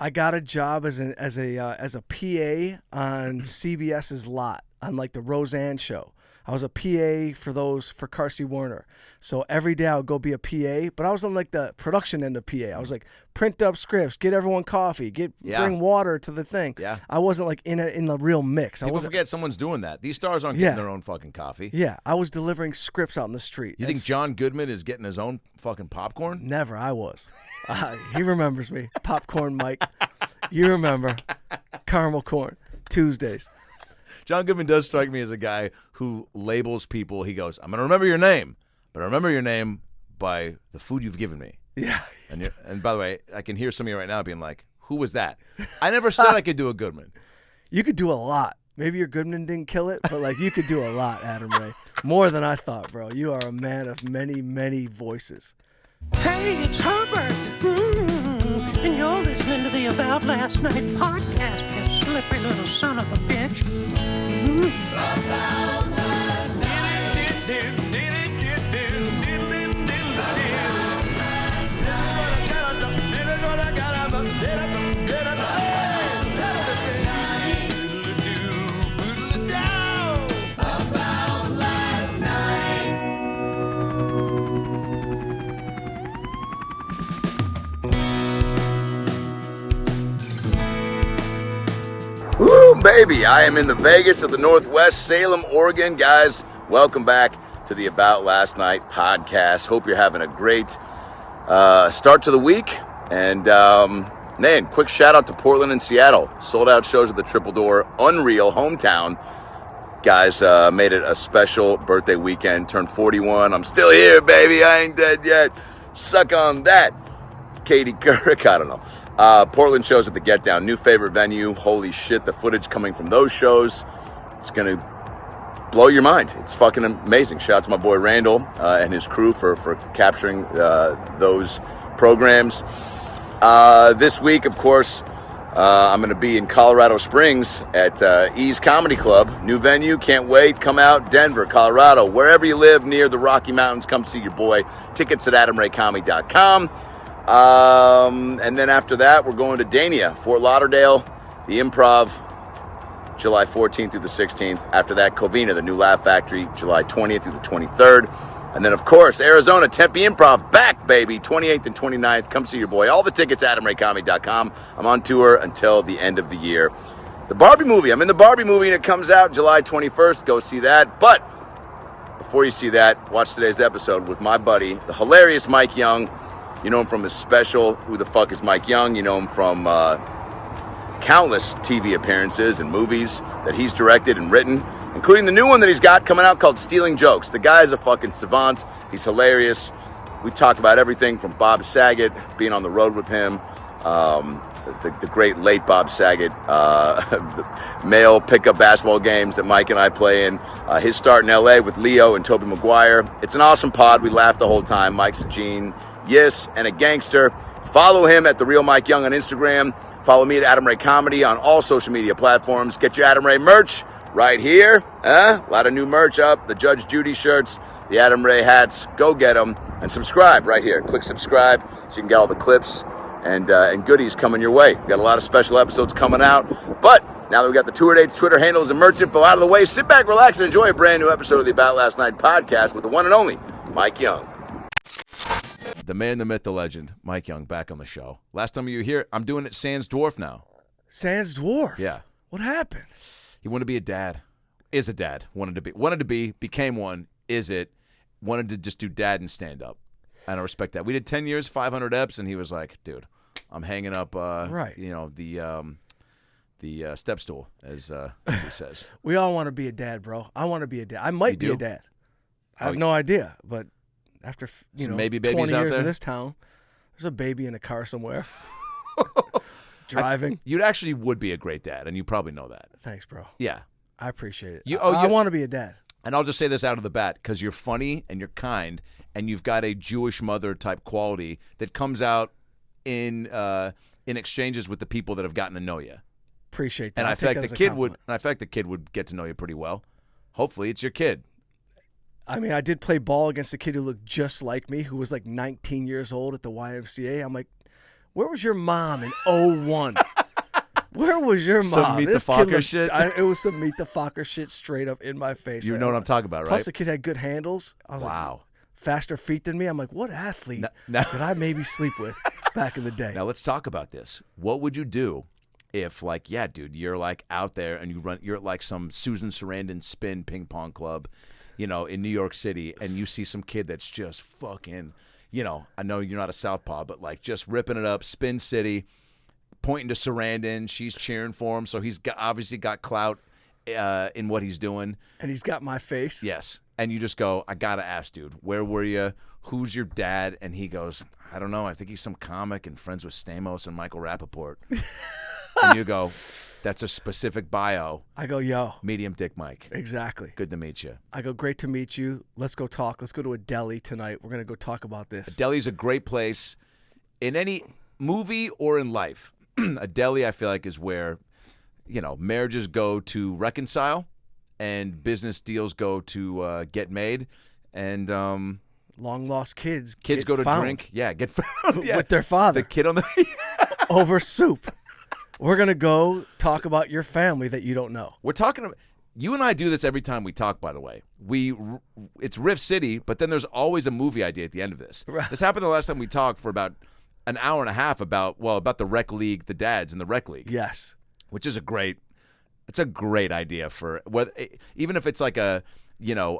I got a job as a PA on CBS's lot on like the Roseanne show. I was a PA for Carsey Werner. So every day I would go be a PA, but I was on like the production end of PA. I was like print up scripts, get everyone coffee, bring water to the thing. Yeah. I wasn't like in the real mix. People forget someone's doing that. These stars aren't getting their own fucking coffee. Yeah, I was delivering scripts out in the street. You think John Goodman is getting his own fucking popcorn? Never. I was. He remembers me. Popcorn Mike. You remember. Caramel corn. Tuesdays. John Goodman does strike me as a guy who labels people. He goes, I'm going to remember your name, but I remember your name by the food you've given me. Yeah. And by the way, I can hear some of you right now being like, who was that? I never said I could do a Goodman. You could do a lot. Maybe your Goodman didn't kill it, but like you could do a lot, Adam Ray. More than I thought, bro. You are a man of many, many voices. Hey, it's Herbert. And you're listening to the About Last Night podcast, you slippery little son of a bitch. About last night. Woo, baby. I am in the Vegas of the Northwest, Salem, Oregon. Guys, welcome back to the About Last Night podcast. Hope you're having a great start to the week. And, man, quick shout out to Portland and Seattle. Sold out shows at the Triple Door. Unreal, hometown. Guys, made it a special birthday weekend. Turned 41. I'm still here, baby. I ain't dead yet. Suck on that. Katie Couric, I don't know. Portland shows at the Get Down, new favorite venue. Holy shit, the footage coming from those shows, it's going to blow your mind. It's fucking amazing. Shout out to my boy Randall and his crew for capturing those programs. This week, of course, I'm going to be in Colorado Springs at Ease Comedy Club. New venue, can't wait. Come out, Denver, Colorado, wherever you live near the Rocky Mountains, come see your boy. Tickets at adamraycomedy.com. And then after that, we're going to Dania, Fort Lauderdale, the Improv, July 14th through the 16th. After that, Covina, the new Laugh Factory, July 20th through the 23rd. And then, of course, Arizona, Tempe Improv, back, baby, 28th and 29th. Come see your boy. All the tickets at adamraycomedy.com. I'm on tour until the end of the year. The Barbie movie. I'm in the Barbie movie, and it comes out July 21st. Go see that. But before you see that, watch today's episode with my buddy, the hilarious Mike Young. You know him from his special, Who the Fuck is Mike Young? You know him from countless TV appearances and movies that he's directed and written, including the new one that he's got coming out called Stealing Jokes. The guy is a fucking savant. He's hilarious. We talk about everything from Bob Saget, being on the road with him, the great late Bob Saget, the male pickup basketball games that Mike and I play in, his start in L.A. with Leo and Tobey Maguire. It's an awesome pod. We laugh the whole time. Mike's a gene. Yes, and a gangster. Follow him at The Real Mike Young on Instagram. Follow me at Adam Ray Comedy on all social media platforms. Get your Adam Ray merch right here. A lot of new merch up. The Judge Judy shirts, the Adam Ray hats. Go get them. And subscribe right here. Click subscribe so you can get all the clips and goodies coming your way. We've got a lot of special episodes coming out. But now that we've got the tour dates, Twitter handles, and merch info out of the way, sit back, relax, and enjoy a brand new episode of the About Last Night podcast with the one and only Mike Young. The man, the myth, the legend, Mike Young, back on the show. Last time you were here, I'm doing it Sans Dwarf now. Sans Dwarf? Yeah. What happened? He wanted to be a dad. Is a dad. Wanted to be, became one, is it. Wanted to just do dad and stand up. And I respect that. We did 10 years, 500 eps, and he was like, dude, I'm hanging up, the step stool, as he says. We all want to be a dad, bro. I want to be a dad. I might be a dad. I have no idea, but after, maybe 20 out years there? in this town, there's a baby in a car somewhere. Driving. You actually would be a great dad, and you probably know that. Thanks, bro. Yeah. I appreciate it. I want to be a dad. And I'll just say this out of the bat, because you're funny and you're kind, and you've got a Jewish mother type quality that comes out in exchanges with the people that have gotten to know you. Appreciate that. And I feel like the kid would get to know you pretty well. Hopefully, it's your kid. I mean, I did play ball against a kid who looked just like me, who was like 19 years old at the YMCA. I'm like, Where was your mom in 01? Where was your mom? Some Meet the This kid Fokker looked- shit? It was some Meet the Fokker shit straight up in my face. You know what I'm talking about, right? Plus, the kid had good handles. I was Wow. like, faster feet than me. I'm like, what athlete Now- did I maybe sleep with back in the day? Now let's talk about this. What would you do if, like, yeah, dude, you're like out there and you're at like some Susan Sarandon spin ping pong club, you know, in New York City, and you see some kid that's just fucking, you know, I know you're not a southpaw, but like just ripping it up, Spin City, pointing to Sarandon. She's cheering for him, so he's obviously got clout in what he's doing. And he's got my face. Yes. And you just go, I got to ask, dude, where were you? Who's your dad? And he goes, I don't know. I think he's some comic and friends with Stamos and Michael Rapaport. And you go, that's a specific bio. I go, yo. Medium Dick Mike. Exactly. Good to meet you. I go, great to meet you. Let's go talk. Let's go to a deli tonight. We're going to go talk about this. Deli's a great place in any movie or in life. A deli, I feel like, is where, you know, marriages go to reconcile and business deals go to get made. And Long lost kids. kids get go to found drink. Yeah, get found. Yeah. with their father The kid on the over soup. We're going to go talk about your family that you don't know. We're talking about, you and I do this every time we talk, by the way. It's Riff City, but then there's always a movie idea at the end of this. Right. This happened the last time we talked for about an hour and a half about the rec league, the dads in the rec league. Yes. Which is a great idea for whether, even if it's like a, you know,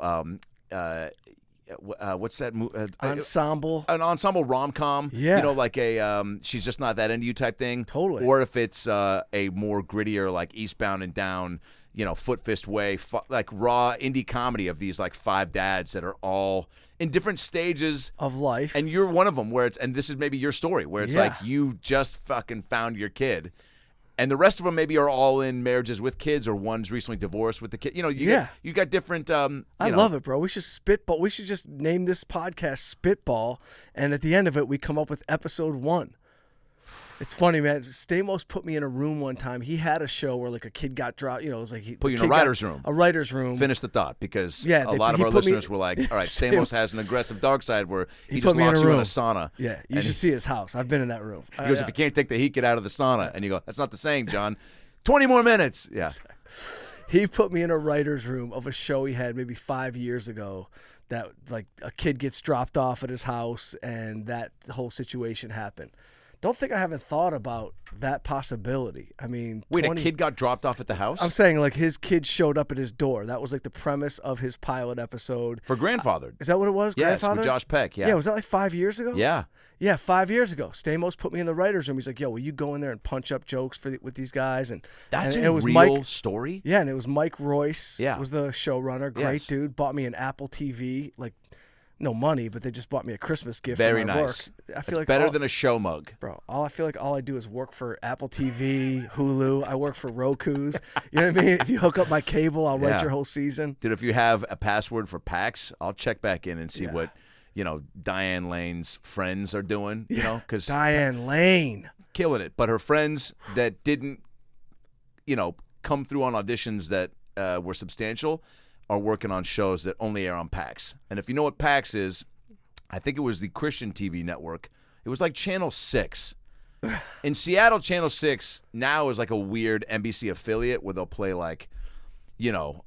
what's that movie? Ensemble. An ensemble rom-com, Yeah. you know, like a she's just not that into you type thing. Totally. Or if it's a more grittier, like Eastbound and Down, you know, Foot Fist Way, like raw indie comedy of these like five dads that are all in different stages Of life. and you're one of them where it's, and this is maybe your story where it's Yeah. like you just fucking found your kid. And the rest of them maybe are all in marriages with kids, or one's recently divorced with the kid. You know, you got different. I love it, bro. We should spitball. We should just name this podcast Spitball, and at the end of it, we come up with episode 1. It's funny, man. Stamos put me in a room one time. He had a show where like a kid got dropped. You know, it was like Put you in a writer's room. A writer's room. Finish the thought, because Yeah, a lot of he our put me- listeners were like, "All right, Stamos has an aggressive dark side where he put just me in locks a you in a room. sauna." Yeah, you And should see his house. I've been in that room. He goes, "If you can't take the heat, get out of the sauna." And you go, "That's not the saying, John. 20 more minutes." Yeah. He put me in a writer's room of a show he had maybe 5 years ago that like a kid gets dropped off at his house and that whole situation happened. Don't think I haven't thought about that possibility. I mean, Wait, a kid got dropped off at the house I'm saying like his kid showed up at his door. That was like the premise of his pilot episode. for grandfathered. Is that what it was? Yes, Grandfather? with Josh Peck. Yeah. Yeah, was that like 5 years ago? Yeah. Yeah, 5 years ago. Stamos put me in the writer's room. He's like, yo, will you go in there and punch up jokes with these guys? And That's and a it was real Mike, story. Yeah, and it was Mike Royce. Yeah. Was the showrunner. Great Yes. dude. Bought me an Apple TV. Like, no money, but they just bought me a Christmas gift Very for my nice. work. I It's feel like better than a show mug. Bro, I feel like all I do is work for Apple TV, Hulu. I work for Roku's. You know what I mean? If you hook up my cable, I'll Yeah. write your whole season. Dude, if you have a password for PAX, I'll check back in and see what, you know, Diane Lane's friends are doing, you know, because Diane Lane. killing it. But her friends that didn't, you know, come through on auditions that were substantial are working on shows that only air on PAX. And if you know what PAX is, I think it was the Christian TV network. It was like Channel 6. In Seattle, Channel 6 now is like a weird NBC affiliate where they'll play like, you know,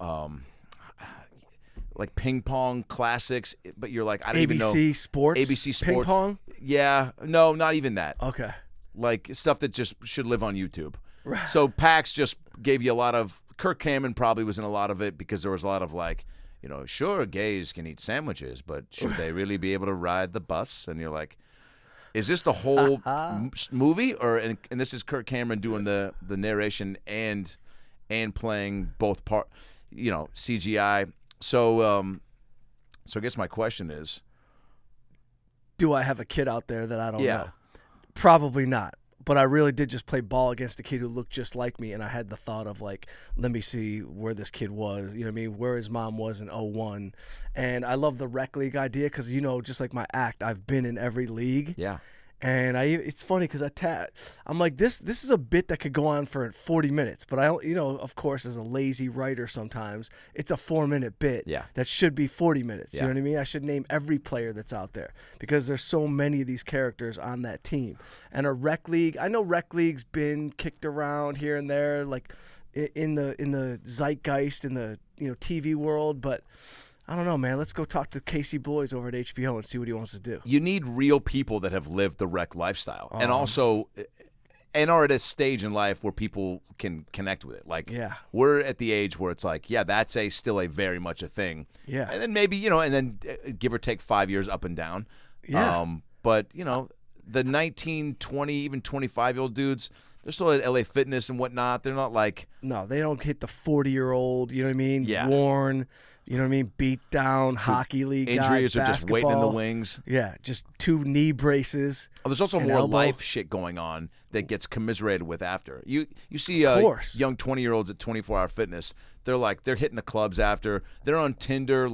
like ping pong classics, but you're like, I don't even know. ABC Sports. ABC Sports. Ping pong. Yeah, no, not even that. Okay. Like stuff that just should live on YouTube. Right. So PAX just gave you a lot of, Kirk Cameron probably was in a lot of it because there was a lot of like, you know, sure, gays can eat sandwiches, but should they really be able to ride the bus? And you're like, is this the whole movie? Or and this is Kirk Cameron doing the narration and playing both part, you know, CGI. So I guess my question is, Do I have a kid out there that I don't Yeah. know? Probably not. But I really did just play ball against a kid who looked just like me, and I had the thought of like, let me see where this kid was, you know what I mean, where his mom was in 01. And I love the rec league idea because, you know, just like my act, I've been in every league. yeah, And it's funny because I'm like, this is a bit that could go on for 40 minutes, but I don't, of course, as a lazy writer sometimes, it's a 4-minute bit that should be 40 minutes. You know what I mean? I should name every player that's out there because there's so many of these characters on that team. And a rec league, I know rec league's been kicked around here and there, like in the zeitgeist in the TV world, but I don't know, man. Let's go talk to Casey Bloys over at HBO and see what he wants to do. You need real people that have lived the rec lifestyle and also are at a stage in life where people can connect with it. Like, we're at the age where it's like, that's still a very much a thing. Yeah. And then maybe, and then give or take 5 years up and down. Yeah. But, the 19, 20, even 25-year-old dudes, they're still at LA Fitness and whatnot. They're not like... No, they don't hit the 40-year-old, you know what I mean? Yeah. Worn... You know what I mean? Beat down, hockey league injuries guy, are just waiting in the wings. Yeah, just 2 knee braces. Oh, there's also more life shit going on that gets commiserated with after. You see young 20-year-olds at 24-Hour Fitness. They're hitting the clubs after. They're on Tinder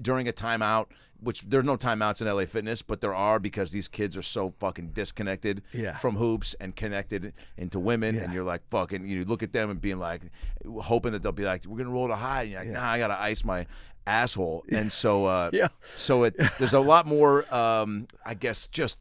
during a timeout, which there's no timeouts in LA Fitness, but there are because these kids are so fucking disconnected from hoops and connected into women. And you're like, fucking, you look at them and being like, hoping that they'll be like, we're going to roll to high. And you're like, nah, I got to ice my asshole. And so, there's a lot more, I guess, just,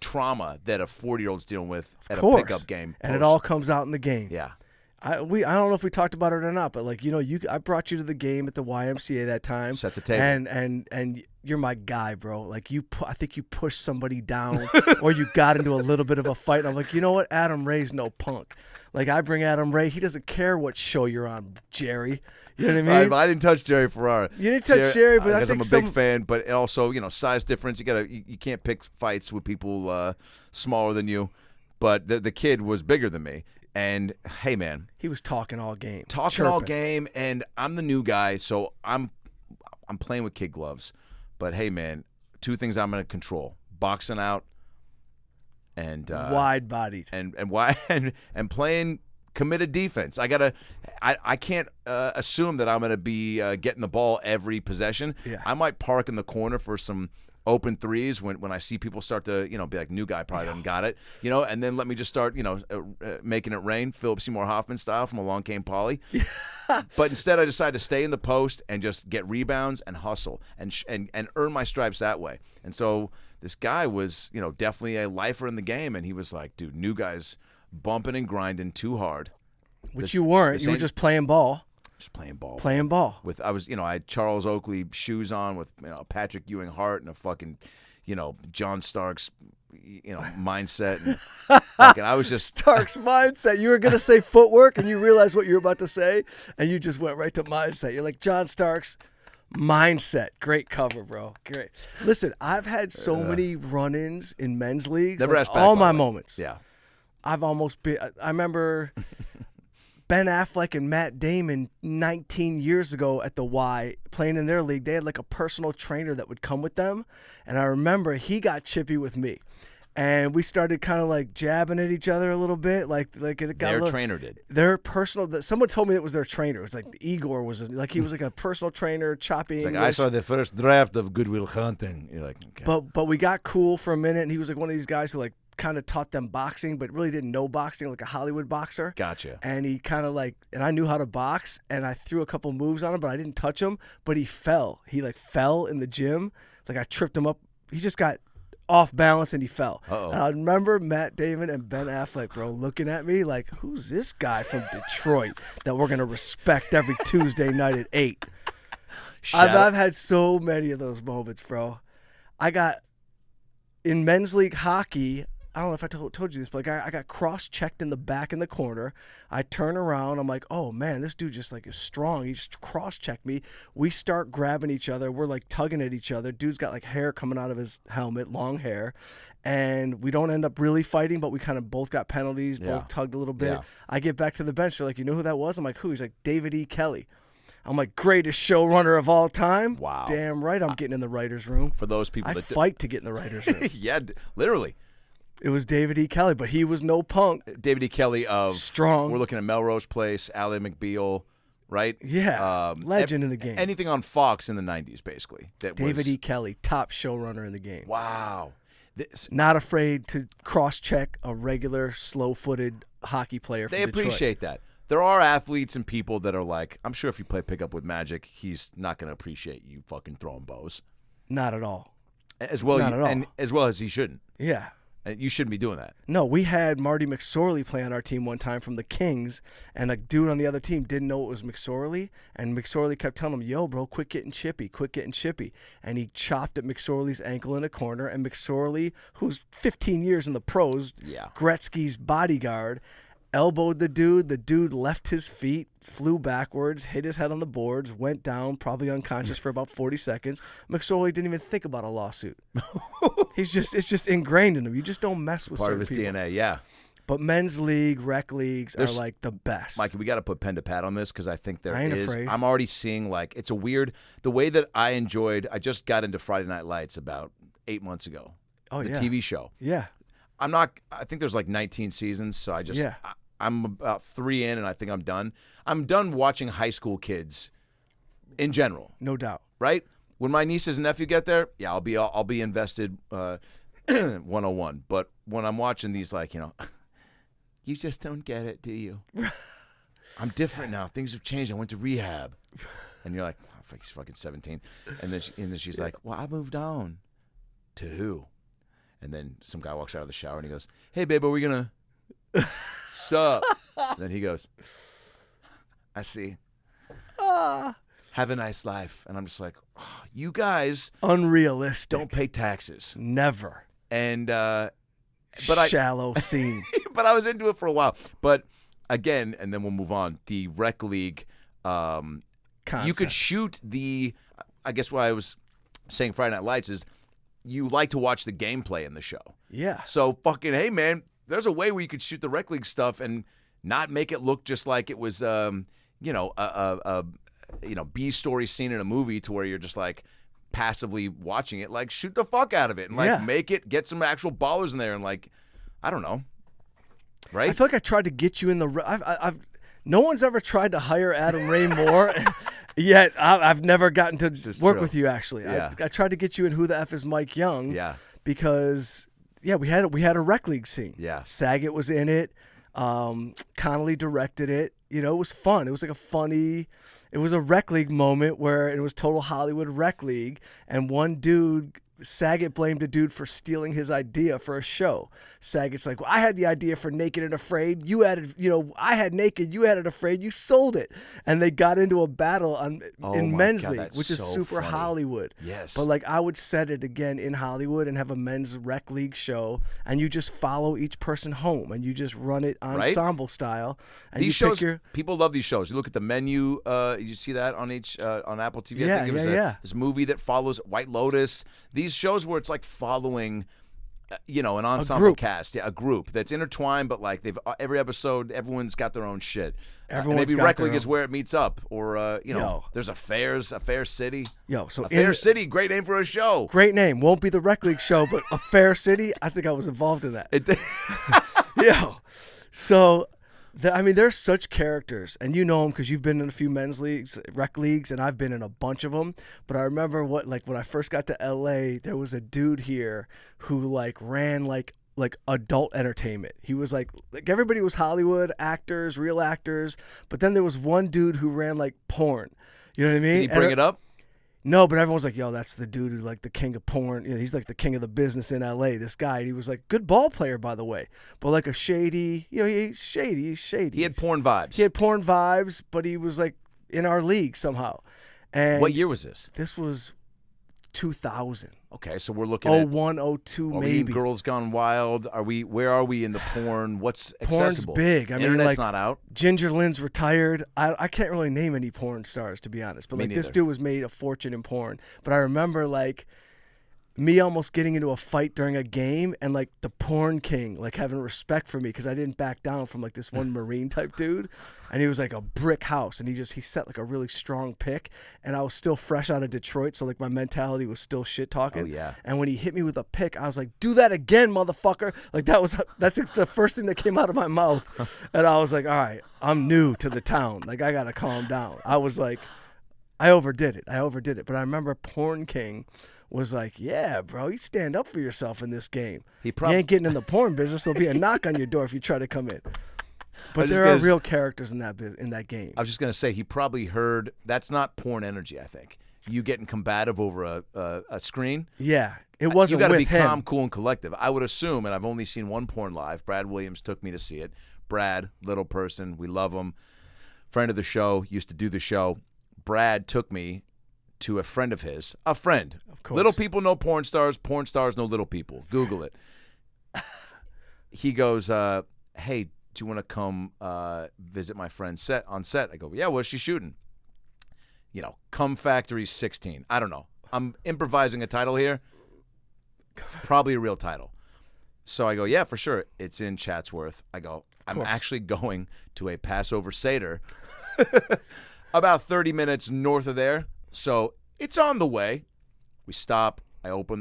trauma that a 40-year-old's dealing with at a pickup game. And it all comes out in the game. Yeah. I don't know if we talked about it or not, but I brought you to the game at the YMCA that time. Set the table. And you're my guy, bro. Like I think you pushed somebody down or you got into a little bit of a fight. And I'm like, you know what? Adam Ray's no punk. Like I bring Adam Ray. He doesn't care what show you're on, Jerry. You know what I mean? I didn't touch Jerry Ferrara. You didn't touch Jerry, but I think I'm a big fan. But also, size difference. You can't pick fights with people smaller than you. But the kid was bigger than me. And hey, man, he was talking all game, all game, and I'm the new guy, so I'm playing with kid gloves. But hey, man, 2 things I'm going to control: boxing out and wide-bodied, and playing committed defense. I can't assume that I'm going to be getting the ball every possession. Yeah. I might park in the corner for some open threes when I see people start to, be like, new guy probably doesn't got it, and then let me just start, making it rain, Philip Seymour Hoffman style from Along Came Polly. But instead I decided to stay in the post and just get rebounds and hustle and earn my stripes that way. And so this guy was, definitely a lifer in the game. And he was like, dude, new guy's bumping and grinding too hard. Which you weren't. You were just playing ball. Just playing ball. Playing ball. I had Charles Oakley shoes on with Patrick Ewing Hart and a fucking, John Starks, mindset. And fucking, I was just Starks mindset. You were gonna say footwork, and you realized what you were about to say, and you just went right to mindset. You're like John Starks. Mindset. Great cover, bro. Great. Listen, I've had so many run-ins in men's leagues. Never asked back, all my moments. Yeah. I've almost been. I remember. Ben Affleck and Matt Damon 19 years ago at the Y playing in their league. They had like a personal trainer that would come with them. And I remember he got chippy with me. And we started kind of like jabbing at each other a little bit. Like it got their trainer did. Their personal. Someone told me it was their trainer. It was like Igor was like he was like a personal trainer, choppy. Like, I saw the first draft of Good Will Hunting. You're like, okay. But we got cool for a minute, and he was like one of these guys who like kind of taught them boxing, but really didn't know boxing, like a Hollywood boxer. Gotcha. And he kind of and I knew how to box, and I threw a couple moves on him, but I didn't touch him. But he fell. He fell in the gym. Like I tripped him up. He just got off balance and he fell. Uh-oh. And I remember Matt Damon and Ben Affleck, bro, looking at me like, who's this guy from Detroit that we're going to respect every Tuesday night at 8? I've had so many of those moments, bro. I got, in men's league hockey, I don't know if I told you this, but I got cross-checked in the back in the corner. I turn around. I'm like, oh, man, this dude just is strong. He just cross-checked me. We start grabbing each other. We're tugging at each other. Dude's got hair coming out of his helmet, long hair. And we don't end up really fighting, but we kind of both got penalties, both tugged a little bit. Yeah. I get back to the bench. They're like, you know who that was? I'm like, who? He's like, David E. Kelly. I'm like, greatest showrunner of all time. Wow. Damn right I'm getting in the writer's room. For those people I fight to get in the writer's room. Yeah, literally. It was David E. Kelly, but he was no punk. David E. Kelly of Strong. We're looking at Melrose Place, Ally McBeal, right? Yeah, legend in the game. Anything on Fox in the 90s, basically. David E. Kelly, top showrunner in the game. Wow. Not afraid to cross-check a regular slow-footed hockey player from They Detroit. appreciate that. There are athletes and people that are like, I'm sure if you play pickup with Magic, he's not going to appreciate you fucking throwing bows. Not at all. As well, Not at all. And as well as he shouldn't. Yeah. And you shouldn't be doing that. No, we had Marty McSorley play on our team one time from the Kings, and a dude on the other team didn't know it was McSorley, and McSorley kept telling him, yo, bro, quit getting chippy. And he chopped at McSorley's ankle in a corner, and McSorley, who's 15 years in the pros, Gretzky's bodyguard, elbowed the dude. The dude left his feet, flew backwards, hit his head on the boards, went down, probably unconscious for about 40 seconds. McSorley didn't even think about a lawsuit. It's just ingrained in him. You just don't mess with Part of certain his people. DNA, yeah. But men's league, rec leagues are like the best. Mikey, we got to put pen to pad on this because I think I ain't is. afraid. I'm already seeing it's a weird, the way that I just got into Friday Night Lights about 8 months ago. Oh, the yeah. TV show. Yeah. I think there's like 19 seasons, so I'm about 3 in and I think I'm done. I'm done watching high school kids in general. No doubt. Right? When my nieces and nephew get there, yeah, I'll be invested 101. But when I'm watching these, you just don't get it, do you? I'm different now. Things have changed. I went to rehab. And you're like, oh, he's fucking 17. And then she's like, well, I moved on. To who? And then some guy walks out of the shower and he goes, hey, babe, are we going to... Sup? Then he goes, I see. Have a nice life. And I'm just like, oh, you guys Unrealistic. don't pay taxes. Never. And Shallow scene. but I was into it for a while. But again, and then we'll move on. The rec league, you could shoot I guess what I was saying Friday Night Lights is you like to watch the gameplay in the show. Yeah. So fucking, hey, man, there's a way where you could shoot the rec league stuff and not make it look just like it was, a B story scene in a movie to where you're just like passively watching it. Like, shoot the fuck out of it and make it, get some actual ballers in there and I don't know, right? I feel like I tried to get you in the. I've no one's ever tried to hire Adam Ray Moore. Yet I've never gotten to work with you. Actually, I tried to get you in Who the F is Mike Young? Yeah, because we had a rec league scene. Yeah, Saget was in it. Connolly directed it. It was fun. It was like it was a rec league moment where it was total Hollywood rec league, and one dude. Saget blamed a dude for stealing his idea for a show. Saget's like, well, I had the idea for Naked and Afraid. You added, I had Naked, you added Afraid, you sold it. And they got into a battle in Men's League, which is super funny. Hollywood. Yes. But I would set it again in Hollywood and have a men's rec league show, and you just follow each person home, and you just run it ensemble style. And these shows, people love these shows. You look at the menu, you see that on on Apple TV. I think it was this movie that follows White Lotus. These shows where it's like following, an ensemble cast, a group that's intertwined, but they've every episode, everyone's got their own shit. Maybe rec league is where it meets up, or there's a Fair City. Fair City, great name for a show. Great name. Won't be the rec league show, but a Fair City. I think I was involved in that. So. There's such characters, and you know them because you've been in a few men's leagues, rec leagues, and I've been in a bunch of them. But I remember when I first got to LA, there was a dude here who ran adult entertainment. He was like everybody was Hollywood actors, real actors, but then there was one dude who ran porn. You know what I mean? Did he bring it up? No, but everyone's like, yo, that's the dude who's the king of porn. He's the king of the business in LA, this guy. And he was good ball player, by the way. But a shady, he's shady. He had porn vibes. He had porn vibes, but he was in our league somehow. And what year was this? This was 2000. Okay, so we're looking at 01, 02, maybe. maybe. Girls Gone Wild. Where are we in the porn? What's accessible? Porn's big. Internet's not out. Ginger Lynn's retired. I can't really name any porn stars, to be honest. But this dude was made a fortune in porn. But I remember me almost getting into a fight during a game, and the porn king having respect for me because I didn't back down from this one Marine type dude, and he was a brick house, and he set a really strong pick, and I was still fresh out of Detroit, so my mentality was still shit talking. Oh yeah. And when he hit me with a pick, I was like, do that again, motherfucker. That's the first thing that came out of my mouth, and I was like, all right, I'm new to the town, I gotta calm down. I was I overdid it, but I remember Porn King was like, yeah, bro, you stand up for yourself in this game. He You ain't getting in the porn business. There'll be a knock on your door if you try to come in. But there are real characters in that game. I was just going to say, he probably heard, that's not porn energy, I think. You getting combative over a screen. Yeah, it wasn't You got to with be him. calm, cool, and collective. I would assume, and I've only seen one porn live. Brad Williams took me to see it. Brad, little person, we love him. Friend of the show, used to do the show. Brad took me to a friend of his. A friend. Of course. Little people know porn stars know little people. Google it. He goes, hey, do you want to come visit my friend's set on set? I go, yeah, what's she shooting? You know, Cum Factory 16. I don't know. I'm improvising a title here. Probably a real title. So I go, yeah, for sure. It's in Chatsworth. I go, I'm actually going to a Passover Seder about 30 minutes north of there. So it's on the way. We stop.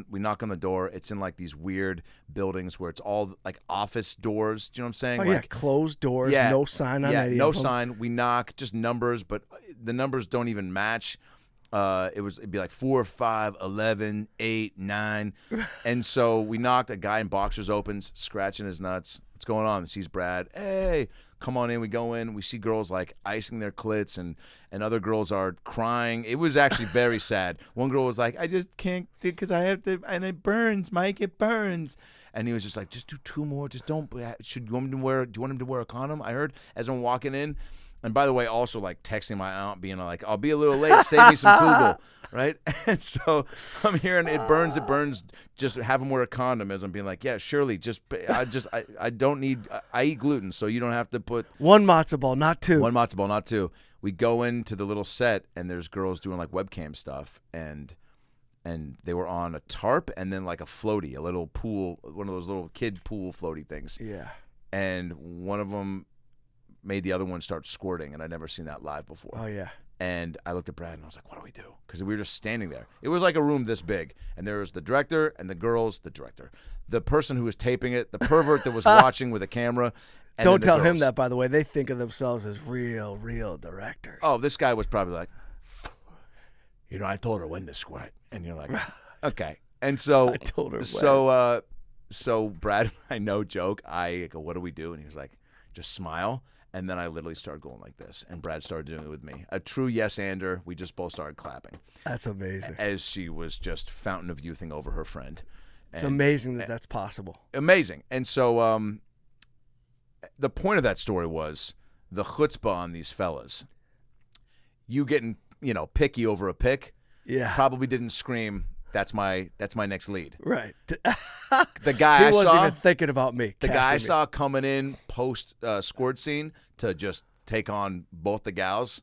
We knock on the door. It's in like these weird buildings where it's all like office doors. Do you know what I'm saying? Oh, like, yeah, closed doors, no sign on any no of them. sign. We knock, just numbers, but the numbers don't even match. It'd be like 4, 5, 11, 8, 9. And so we knocked. A guy in boxers opens, scratching his nuts. What's going on? He sees Brad. Hey, come on in. We go in. We see girls like icing their clits, and other girls are crying. It was actually very sad. One girl was like, I just can't because I have to, and it burns, Mike. It burns. And he was just like, just do 2 more. Just don't. Do you want him to wear a condom? I heard as I'm walking in. And by the way, also like texting my aunt, being like, I'll be a little late. Save me some Kugel. Right? And so I'm hearing it burns. Just have him wear a condom, as I'm being like, yeah, surely. I don't need, I eat gluten, so you don't have to put. 1 matzo ball, not 2. 1 matzo ball, not 2. We go into the little set, and there's girls doing like webcam stuff, and they were on a tarp and then like a floaty, a little pool, one of those little kid pool floaty things. Yeah. And one of them made the other one start squirting, and I'd never seen that live before. Oh, yeah. And I looked at Brad, and I was like, what do we do? Because we were just standing there. It was like a room this big, and there was the director and the girls, the person who was taping it, the pervert that was watching with a camera. And Don't then the tell him girls. that, by the way. They think of themselves as real directors. Oh, this guy was probably like, I told her when to squirt. And you're like, okay. And so I told her so Brad, I know joke. I go, what do we do? And he was like, just smile. And then I literally started going like this, and Brad started doing it with me. A true yes-ander. We just both started clapping. That's amazing. As she was just fountain of youthing over her friend. It's amazing that's possible. Amazing. And so the point of that story was the chutzpah on these fellas. You getting, picky over a pick. Yeah. Probably didn't scream, that's my next lead. Right. The guy he I wasn't saw, even thinking about me. the guy I casting me. saw coming in post squirt scene to just take on both the gals.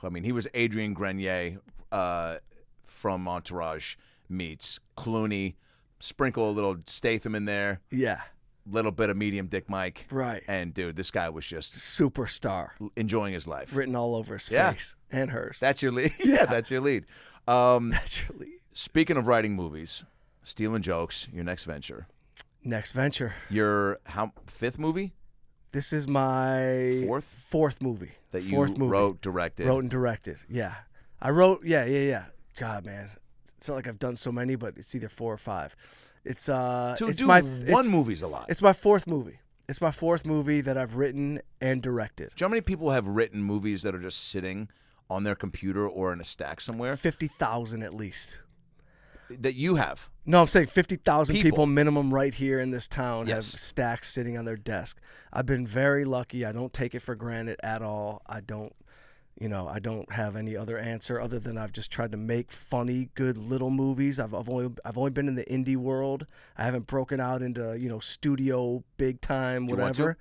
I mean, he was Adrian Grenier from Entourage meets Clooney. Sprinkle a little Statham in there. Yeah. Little bit of medium dick Mike. Right. And dude, this guy was just Superstar. enjoying his life. Written all over his Yeah. face and hers. That's your lead. Yeah, that's your lead. That's your lead. Speaking of writing movies, Stealing Jokes, your next venture. Next venture. Your 5th movie This is my 4th movie. that you 4th movie. wrote, directed. Wrote and directed. Yeah. I wrote, yeah. God, man. It's not like I've done so many, but it's either 4 or 5. It's one movie's a lot. It's my 4th movie. It's my 4th movie that I've written and directed. Do you know how many people have written movies that are just sitting on their computer or in a stack somewhere? 50,000 at least. That you have. No, I'm saying 50,000 People. people minimum right here in this town have Yes. stacks sitting on their desk. I've been very lucky. I don't take it for granted at all. I don't have any other answer other than I've just tried to make funny, good little movies. I've only been in the indie world. I haven't broken out into, studio big time, You want whatever.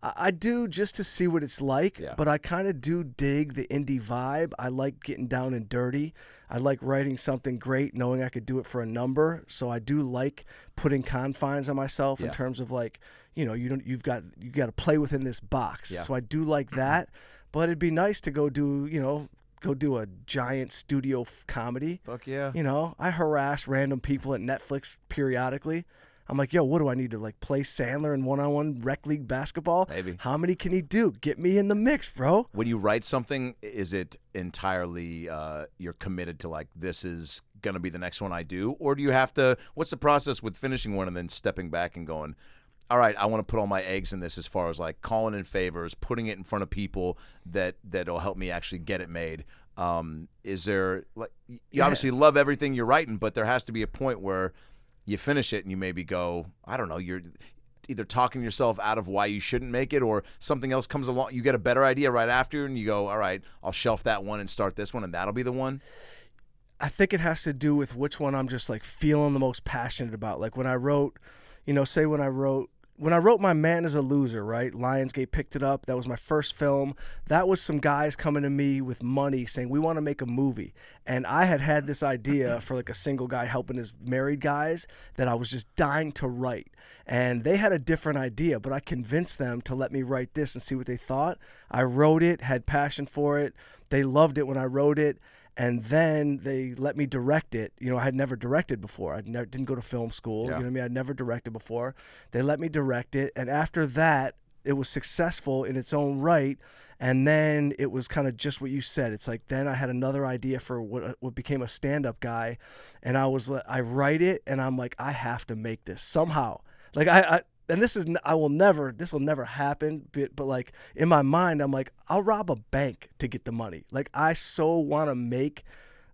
I do just to see what it's like, Yeah. but I kind of do dig the indie vibe. I like getting down and dirty. I like writing something great, knowing I could do it for a number. So I do like putting confines on myself in Yeah. terms of like, you got to play within this box. Yeah. So I do like that, but it'd be nice to go do a giant studio comedy. Fuck yeah. I harass random people at Netflix periodically. I'm like, yo, what do I need to like play Sandler in one-on-one rec league basketball? Maybe. How many can he do? Get me in the mix, bro. When you write something, is it entirely you're committed to like this is gonna be the next one I do, or do you have to? What's the process with finishing one and then stepping back and going, all right, I want to put all my eggs in this as far as like calling in favors, putting it in front of people that'll help me actually get it made. Is there like you obviously love everything you're writing, but there has to be a point where you finish it and you maybe go, I don't know, you're either talking yourself out of why you shouldn't make it, or something else comes along, you get a better idea right after, and you go, all right, I'll shelf that one and start this one, and that'll be the one. I think it has to do with which one I'm just like feeling the most passionate about. Like when I wrote, say when I wrote My Man is a Loser, right? Lionsgate picked it up. That was my first film. That was some guys coming to me with money saying, we want to make a movie. And I had this idea for like a single guy helping his married guys that I was just dying to write. And they had a different idea, but I convinced them to let me write this and see what they thought. I wrote it, had passion for it. They loved it when I wrote it. And then they let me direct it. I had never directed before. I didn't go to film school. Yeah. You know what I mean? I'd never directed before. They let me direct it. And after that, it was successful in its own right. And then it was kind of just what you said. It's like then I had another idea for what became a stand-up guy. And I write it, and I'm like, I have to make this somehow. Like and this will never happen, but like in my mind, I'm like, I'll rob a bank to get the money. Like I so want to make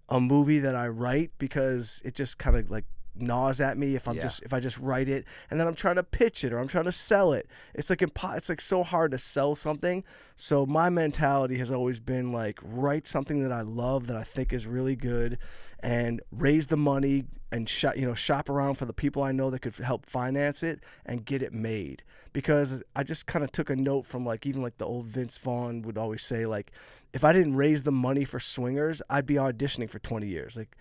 a movie that I write because it just kind of like gnaws at me if I just write it and then I'm trying to pitch it or I'm trying to sell it. It's like so hard to sell something. So my mentality has always been like write something that I love, that I think is really good, and raise the money and shop around for the people I know that could help finance it and get it made. Because I just kind of took a note from like even like the old Vince Vaughn would always say, like, if I didn't raise the money for Swingers, I'd be auditioning for 20 years. Like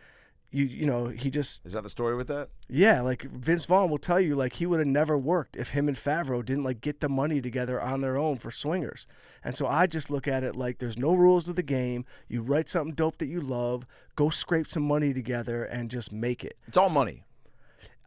he just... Is that the story with that? Yeah, like Vince Vaughn will tell you like he would have never worked if him and Favreau didn't like get the money together on their own for Swingers. And so I just look at it like there's no rules to the game. You write something dope that you love, go scrape some money together and just make it. It's all money.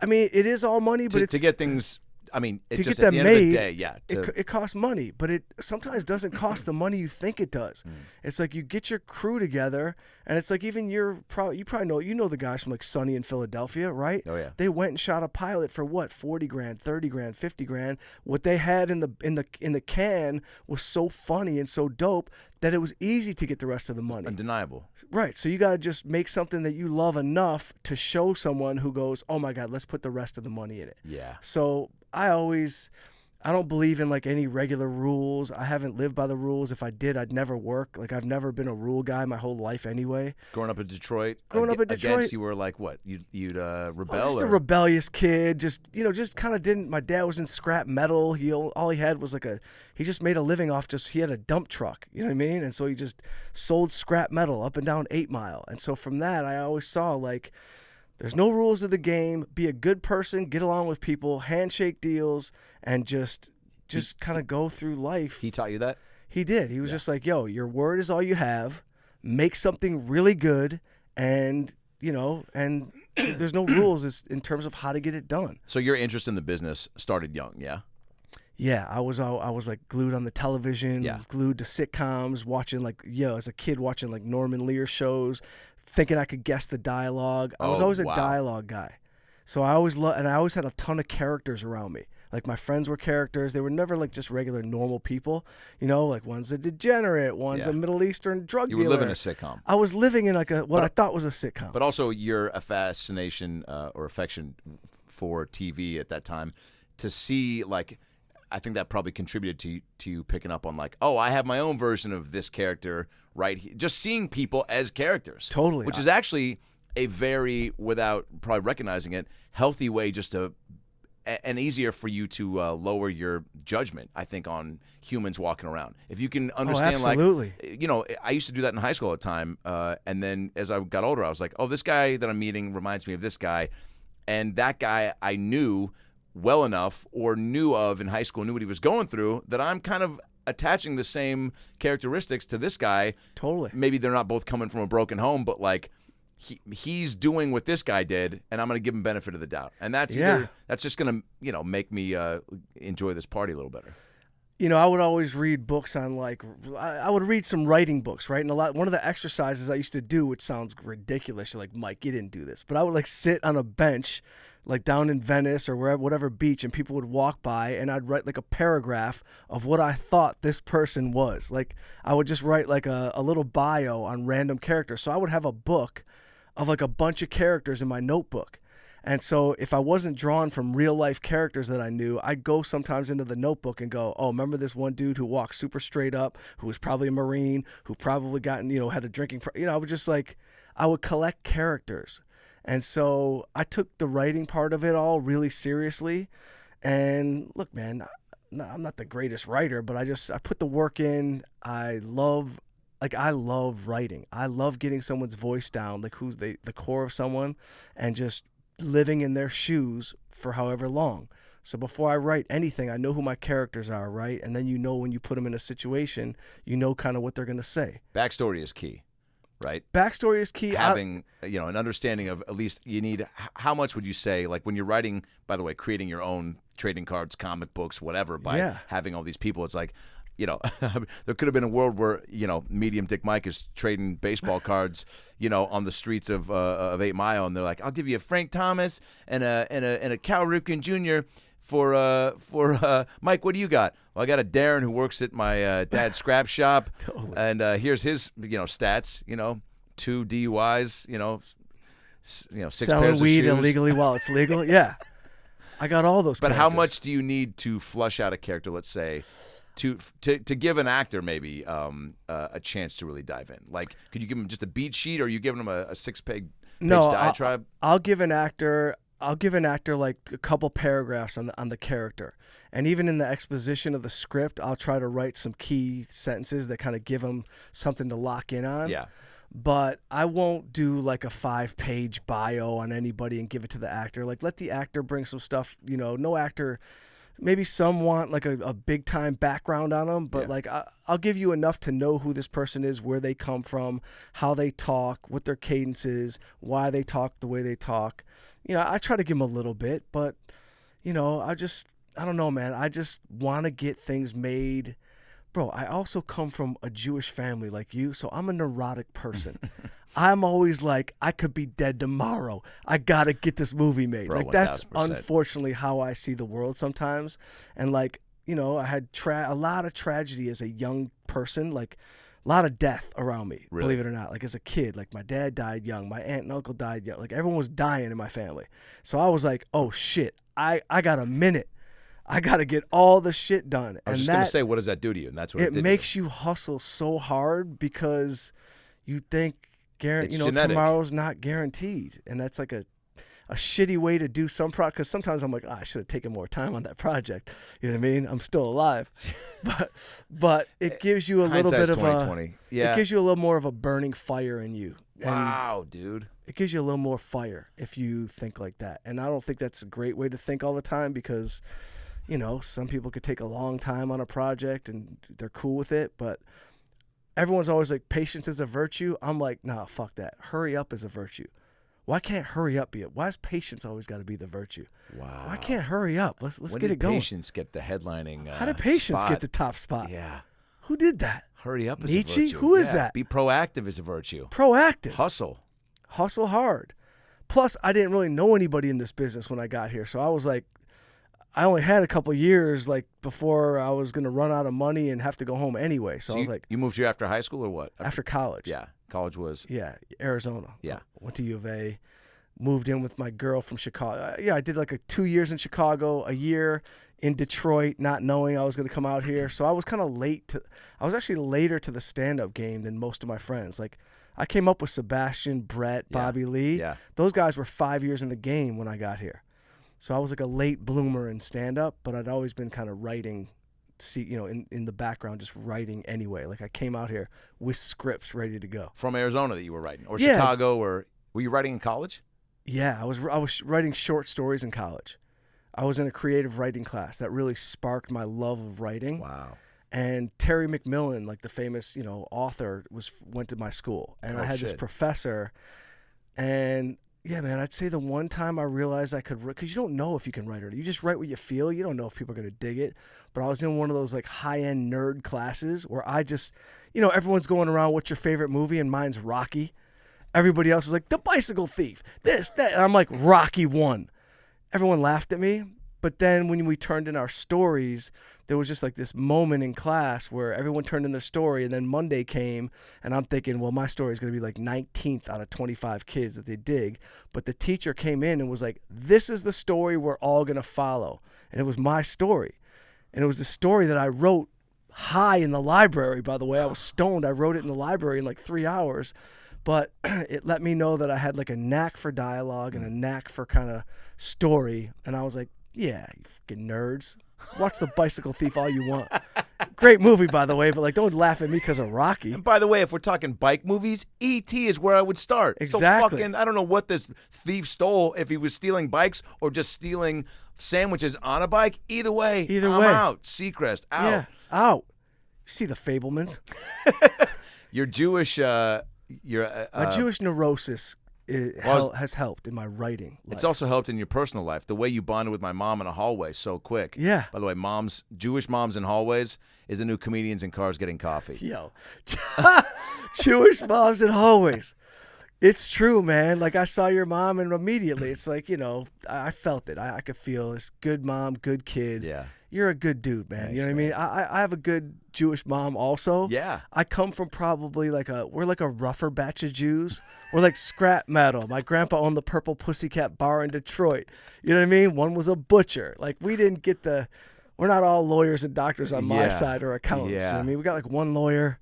I mean, it is all money, but to get things... I mean, it's to just get at them the made, end of the day, yeah. It costs money, but it sometimes doesn't cost the money you think it does. It's like you get your crew together, and it's like even you probably know the guys from like Sunny in Philadelphia, right? Oh yeah. They went and shot a pilot for what, 40 grand, 30 grand, 50 grand. What they had in the can was so funny and so dope that it was easy to get the rest of the money. Undeniable. Right. So you got to just make something that you love enough to show someone who goes, oh my God, let's put the rest of the money in it. Yeah. So I don't believe in like any regular rules. I haven't lived by the rules. If I did, I'd never work. Like I've never been a rule guy my whole life anyway. Growing up in Detroit. Against you were like what? You'd rebel? Just a rebellious kid. Just kind of didn't. My dad was in scrap metal. All he had was he just made a living off he had a dump truck. You know what I mean? And so he just sold scrap metal up and down 8 Mile. And so from that, I always saw like, there's no rules to the game. Be a good person, get along with people, handshake deals, and just kind of go through life. He taught you that? He did. He was just like, yo, your word is all you have. Make something really good, and there's no rules in terms of how to get it done. So your interest in the business started young, yeah? Yeah, I was like glued on the television, glued to sitcoms, watching as a kid watching like Norman Lear shows, thinking I could guess the dialogue. I was always a dialogue guy. So I always and I always had a ton of characters around me. Like my friends were characters. They were never like just regular normal people. Like one's a degenerate, one's a Middle Eastern drug dealer. You were living a sitcom. I was living in I thought was a sitcom. But also your fascination or affection for TV at that time, to see like, I think that probably contributed to you picking up on like, oh, I have my own version of this character right here. Just seeing people as characters. Totally. Which is actually a very, without probably recognizing it, healthy way and easier for you to lower your judgment, I think, on humans walking around. If you can understand, absolutely. I used to do that in high school at the time, and then as I got older, I was like, oh, this guy that I'm meeting reminds me of this guy, and that guy I knew well enough or knew of in high school, knew what he was going through, that I'm kind of attaching the same characteristics to this guy. Totally. Maybe they're not both coming from a broken home, but like he's doing what this guy did, and I'm going to give him benefit of the doubt. And that's that's just going to make me enjoy this party a little better. I would always read books on I would read some writing books, right? And one of the exercises I used to do, which sounds ridiculous, you're like, Mike, you didn't do this, but I would sit on a bench down in Venice or whatever beach, and people would walk by, and I'd write a paragraph of what I thought this person was. I would just write a little bio on random characters. So I would have a book of a bunch of characters in my notebook. And so if I wasn't drawn from real life characters that I knew, I'd go sometimes into the notebook and go, oh, remember this one dude who walked super straight up, who was probably a Marine, who probably had a drinking, I would just I would collect characters. And so I took the writing part of it all really seriously. And look, man, I'm not the greatest writer, but I put the work in. I love writing. I love getting someone's voice down, who's the core of someone, and just living in their shoes for however long. So before I write anything, I know who my characters are, right? And then when you put them in a situation, kind of what they're going to say. Backstory is key. Right. Backstory is key. Having an understanding of at least you need. How much would you say, when you're writing? By the way, creating your own trading cards, comic books, whatever. By having all these people, it's there could have been a world where Medium Dick Mike is trading baseball cards, on the streets of 8 Mile, and they're like, I'll give you a Frank Thomas and a Cal Ripken Jr. for Mike. What do you got? Well, I got a Darren who works at my dad's scrap shop, Totally. And here's his stats. 2 DUIs. 6 selling pairs weed of shoes. illegally while it's legal. Yeah, I got all those. But characters. how much do you need to flush out a character? Let's say. To give an actor maybe a chance to really dive in. Could you give him just a beat sheet, or are you giving him a 6-page diatribe? I'll give an actor a couple paragraphs on the character, and even in the exposition of the script, I'll try to write some key sentences that kind of give them something to lock in on. Yeah. But I won't do a 5-page bio on anybody and give it to the actor. Let the actor bring some stuff. No actor. Maybe some want a big time background on them, but I'll give you enough to know who this person is, where they come from, how they talk, what their cadence is, why they talk the way they talk. I try to give them a little bit, but I don't know, man. I just want to get things made. Bro, I also come from a Jewish family like you, so I'm a neurotic person. I'm always I could be dead tomorrow. I got to get this movie made. Bro, that's 1000%. Unfortunately how I see the world sometimes. And I had a lot of tragedy as a young person, a lot of death around me, really? Believe it or not. As a kid, my dad died young, my aunt and uncle died young. Everyone was dying in my family. So I was oh shit, I got a minute. I got to get all the shit done. I was just going to say, what does that do to you? And that's what it did makes to you. You hustle so hard because you think It's genetic. Tomorrow's not guaranteed, and that's a shitty way to do some project. Because sometimes I'm I should have taken more time on that project. You know what I mean? I'm still alive, but it gives you a little bit of 20/20. It gives you a little more of a burning fire in you. Wow, dude. It gives you a little more fire if you think like that, and I don't think that's a great way to think all the time because. Some people could take a long time on a project and they're cool with it, but everyone's always patience is a virtue. I'm nah, fuck that. Hurry up is a virtue. Why can't hurry up be it? Why is patience always got to be the virtue? Wow. Why can't hurry up? Let's get it going. When did patience get the headlining How did patience spot? Get the top spot? Yeah. Who did that? Hurry up is Nietzsche? a virtue. Who is that? Be proactive is a virtue. Proactive. Hustle hard. Plus, I didn't really know anybody in this business when I got here, so I was I only had a couple years before I was going to run out of money and have to go home anyway. So I was you moved here after high school or what? After college. Yeah. College was? Yeah, Arizona. Yeah. Went to U of A, moved in with my girl from Chicago. I did 2 years in Chicago, a year in Detroit, not knowing I was going to come out here. So I was kind of I was actually later to the stand-up game than most of my friends. I came up with Sebastian, Brett, Bobby Lee. Yeah. Those guys were 5 years in the game when I got here. So I was a late bloomer in stand-up, but I'd always been kind of writing, in the background, just writing anyway. I came out here with scripts ready to go. From Arizona that you were writing? Or Chicago? Or were you writing in college? Yeah, I was writing short stories in college. I was in a creative writing class that really sparked my love of writing. Wow. And Terry McMillan, the famous, author, went to my school. And I had this professor And yeah, man, I'd say the one time I realized I could, because you don't know if you can write it. You just write what you feel. You don't know if people are going to dig it. But I was in one of those like high-end nerd classes where I just, everyone's going around, what's your favorite movie? And mine's Rocky. Everybody else is like, The Bicycle Thief, this, that. And I'm like, Rocky 1. Everyone laughed at me. But then when we turned in our stories, there was just like this moment in class where everyone turned in their story, and then Monday came, and I'm thinking, well, my story is going to be like 19th out of 25 kids that they dig. But the teacher came in and was like, this is the story we're all going to follow. And it was my story. And it was the story that I wrote high in the library, by the way. I was stoned. I wrote it in the library in like 3 hours. But it let me know that I had like a knack for dialogue and a knack for kind of story. And I was like, yeah, you fucking nerds. Watch The Bicycle Thief all you want. Great movie, by the way, but like don't laugh at me because of Rocky. And by the way, if we're talking bike movies, E.T. is where I would start. Exactly. So I don't know what this thief stole, if he was stealing bikes or just stealing sandwiches on a bike. Either way, I'm out. Seacrest, out. Yeah, out. You see The Fablemans? You're Jewish. My Jewish neurosis has helped in my writing life. It's also helped in your personal life. The way you bonded with my mom in a hallway so quick. Yeah. By the way, Jewish moms in hallways is the new comedians in cars getting coffee. Yo. Jewish moms in hallways. It's true, man. Like I saw your mom and immediately it's like, I felt it. I could feel this good mom, good kid. Yeah. You're a good dude, man. Thanks, you know what I mean? I have a good Jewish mom also. Yeah. I come from probably we're like a rougher batch of Jews. We're like scrap metal. My grandpa owned the Purple Pussycat Bar in Detroit. You know what I mean? One was a butcher. Like we didn't get we're not all lawyers and doctors on my side or accountants. Yeah. You know what I mean? We got like one lawyer,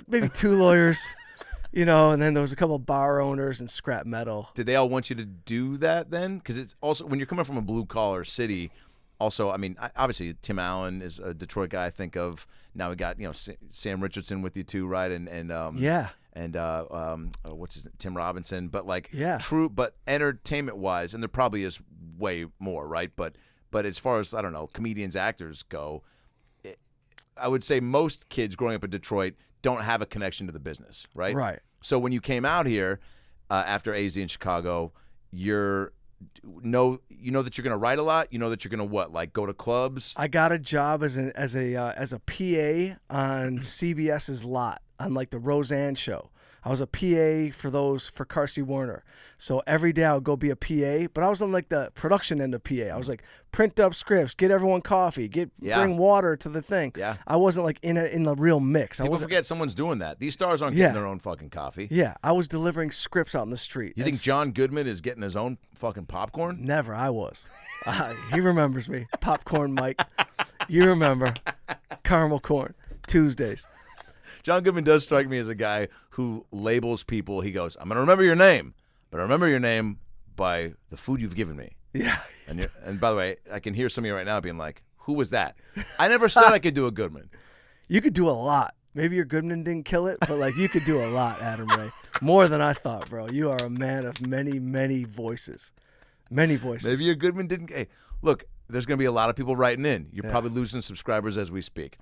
maybe two lawyers, and then there was a couple of bar owners and scrap metal. Did they all want you to do that then? Because it's also, when you're coming from a blue-collar city, also, I mean, obviously Tim Allen is a Detroit guy I think of. Now we got, Sam Richardson with you too, right? And what's his name? Tim Robinson. But true, but entertainment-wise, and there probably is way more, right? But as far as, I don't know, comedians, actors go, I would say most kids growing up in Detroit don't have a connection to the business, right? Right. So when you came out here after AZ in Chicago, you know that you're going to write a lot. You know that you're going to go to clubs. I got a job as a PA on CBS's lot on like the Roseanne show. I was a PA for Carsey Werner. So every day I would go be a PA, but I was on like the production end of PA. I was like print up scripts, get everyone coffee, bring water to the thing. Yeah. I wasn't like in the real mix. People forget someone's doing that. These stars aren't getting their own fucking coffee. Yeah, I was delivering scripts out in the street. You think John Goodman is getting his own fucking popcorn? Never. I was. He remembers me. Popcorn Mike. You remember. Caramel corn. Tuesdays. John Goodman does strike me as a guy who labels people. He goes, I'm going to remember your name, but I remember your name by the food you've given me. Yeah. And by the way, I can hear some of you right now being like, who was that? I never said I could do a Goodman. You could do a lot. Maybe your Goodman didn't kill it, but you could do a lot, Adam Ray. More than I thought, bro. You are a man of many, many voices. Many voices. Maybe your Goodman didn't. Hey, look, there's going to be a lot of people writing in. You're probably losing subscribers as we speak.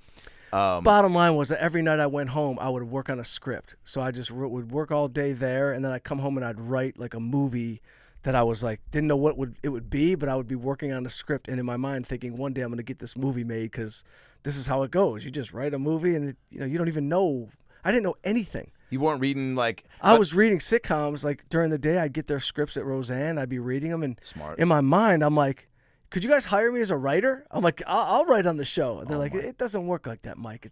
Bottom line was that every night I went home, I would work on a script. So I just would work all day there, and then I'd come home and I'd write like a movie that I was like, didn't know what it would be, but I would be working on a script and in my mind thinking one day I'm going to get this movie made because this is how it goes. You just write a movie and you don't even know. I didn't know anything. You weren't reading I was reading sitcoms during the day. I'd get their scripts at Roseanne. I'd be reading them, and Smart. In my mind I'm like, could you guys hire me as a writer? I'm like, I'll write on the show. And they're it doesn't work like that, Mike.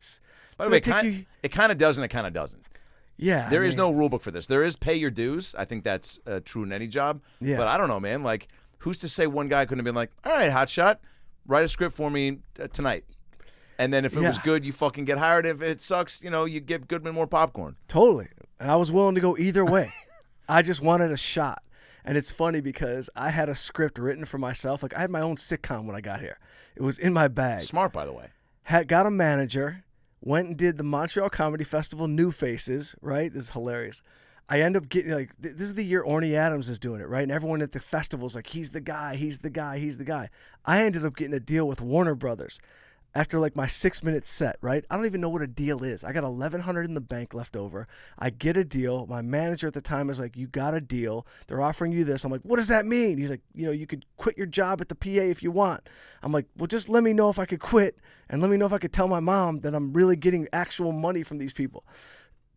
By the way, it kind of does and it kind of doesn't. Yeah. There is no rule book for this. There is pay your dues. I think that's true in any job. Yeah. But I don't know, man. Who's to say one guy couldn't have been like, all right, hotshot, write a script for me tonight. And then if it was good, you fucking get hired. If it sucks, you give Goodman more popcorn. Totally. And I was willing to go either way. I just wanted a shot. And it's funny because I had a script written for myself. I had my own sitcom when I got here. It was in my bag. Smart, by the way. Got a manager, went and did the Montreal Comedy Festival New Faces, right? This is hilarious. I end up getting, this is the year Orny Adams is doing it, right? And everyone at the festival's like, he's the guy, he's the guy, he's the guy. I ended up getting a deal with Warner Brothers. after like my 6-minute set, right? I don't even know what a deal is. I got $1,100 in the bank left over. I get a deal. My manager at the time is like, you got a deal. They're offering you this. I'm like, what does that mean? He's like, you could quit your job at the PA if you want. I'm like, well, just let me know if I could quit and let me know if I could tell my mom that I'm really getting actual money from these people.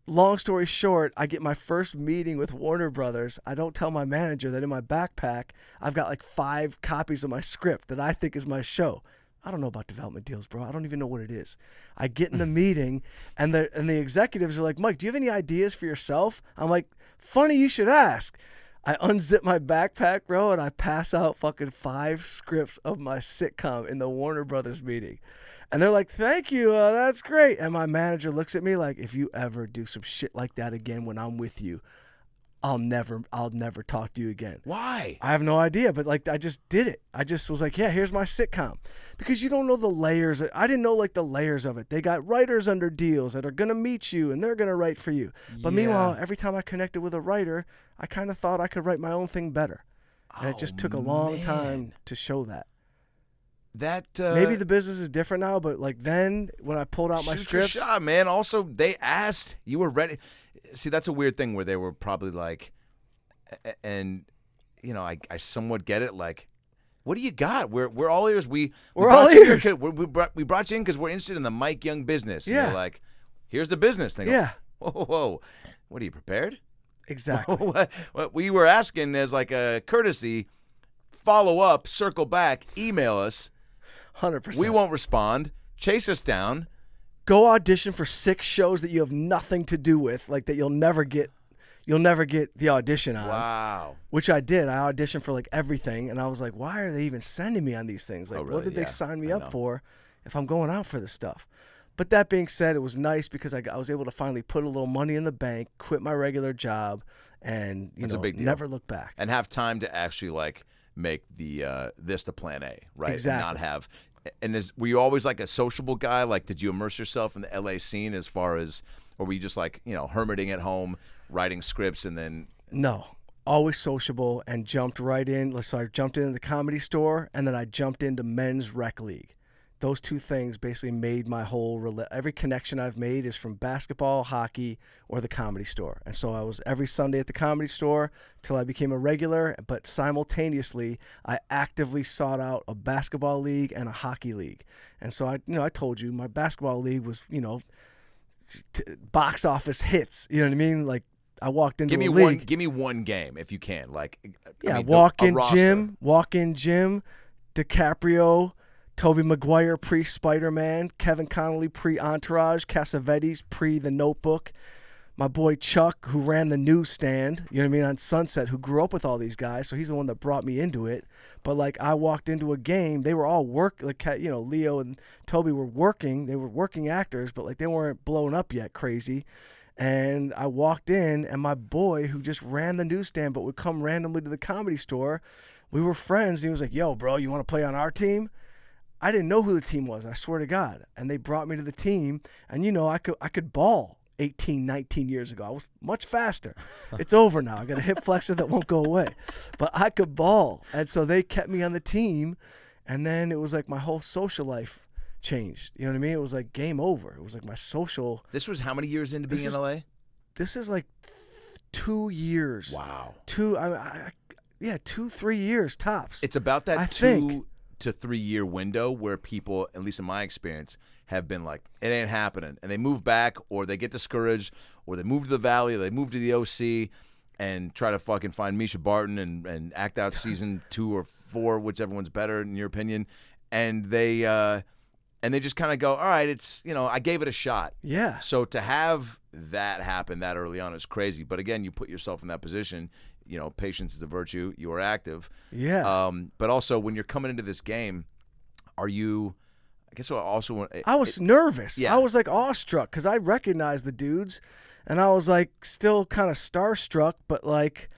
Long story short, I get my first meeting with Warner Brothers. I don't tell my manager that in my backpack, I've got like 5 copies of my script that I think is my show. I don't know about development deals, bro. I don't even know what it is. I get in the meeting, and the executives are like, Mike, do you have any ideas for yourself? I'm like, funny you should ask. I unzip my backpack, bro, and I pass out fucking 5 scripts of my sitcom in the Warner Brothers meeting. And they're like, thank you, that's great. And my manager looks at me like, if you ever do some shit like that again when I'm with you, I'll never talk to you again. Why? I have no idea, but like I just did it. I just was like, yeah, here's my sitcom. Because you don't know the layers. I didn't know like the layers of it. They got writers under deals that are going to meet you and they're going to write for you. But meanwhile, every time I connected with a writer, I kind of thought I could write my own thing better. And it just took a long time to show that. Maybe the business is different now, but like then when I pulled out my scripts, your shot, man. Also, they asked, you were ready. See, that's a weird thing where they were probably like, and I somewhat get it. Like, what do you got? We're all ears. We're all ears. We brought you in because we're interested in the Mike Young business. And yeah. They're like, here's the business thing. Yeah. Whoa. What, are you prepared? Exactly. What we were asking as like a courtesy, follow up, circle back, email us. 100%. We won't respond. Chase us down. Go audition for 6 shows that you have nothing to do with, like that you'll never get the audition on. Wow. Which I did. I auditioned for like everything, and I was like, why are they even sending me on these things? Like, really? what did they sign me up know. for if I'm going out for this stuff? But that being said, it was nice because I was able to finally put a little money in the bank, quit my regular job, and That's a big deal. never look back. And have time to actually like make the this the plan A, right? Exactly. And not have. And were you always like a sociable guy? Like, did you immerse yourself in the LA scene as far as, or were you just like, hermiting at home, writing scripts, and then? No, always sociable and jumped right in. So I jumped into the Comedy Store, and then I jumped into Men's Rec League. Those 2 things basically made my whole every connection I've made is from basketball, hockey, or the Comedy Store. And so I was every Sunday at the Comedy Store till I became a regular, but simultaneously I actively sought out a basketball league and a hockey league. And so I told you my basketball league was, box office hits, you know what I mean? Like I walked into a league. Give me one game if you can. Like walk-in gym, DiCaprio, Tobey Maguire pre-Spider-Man, Kevin Connolly pre-Entourage, Cassavetes pre-The Notebook, my boy Chuck who ran the newsstand, on Sunset, who grew up with all these guys, so he's the one that brought me into it. But like I walked into a game, they were all Leo and Tobey were working, they were working actors, but like they weren't blown up yet crazy. And I walked in, and my boy who just ran the newsstand but would come randomly to the Comedy Store, we were friends, and he was like, yo bro, you want to play on our team? I didn't know who the team was, I swear to God. And they brought me to the team, and I could ball 18, 19 years ago. I was much faster. It's over now. I got a hip flexor that won't go away. But I could ball. And so they kept me on the team, and then it was like my whole social life changed. You know what I mean? It was like game over. It was like my social. This was how many years into being in LA? This is like 2 years. Wow. 2-3 years tops. It's about that I 2 think. to 3 year window where people, at least in my experience, have been like, it ain't happening. And they move back, or they get discouraged, or they move to the Valley, or they move to the OC and try to fucking find Misha Barton and act out season 2 or 4, whichever one's better in your opinion. And they just kind of go, all right, it's, I gave it a shot. Yeah. So to have that happen that early on is crazy. But again, you put yourself in that position. Patience is a virtue. You are active. Yeah. But also, when you're coming into this game, are you? I guess also. I was nervous. Yeah. I was like awestruck because I recognized the dudes, and I was like still kind of starstruck. But like,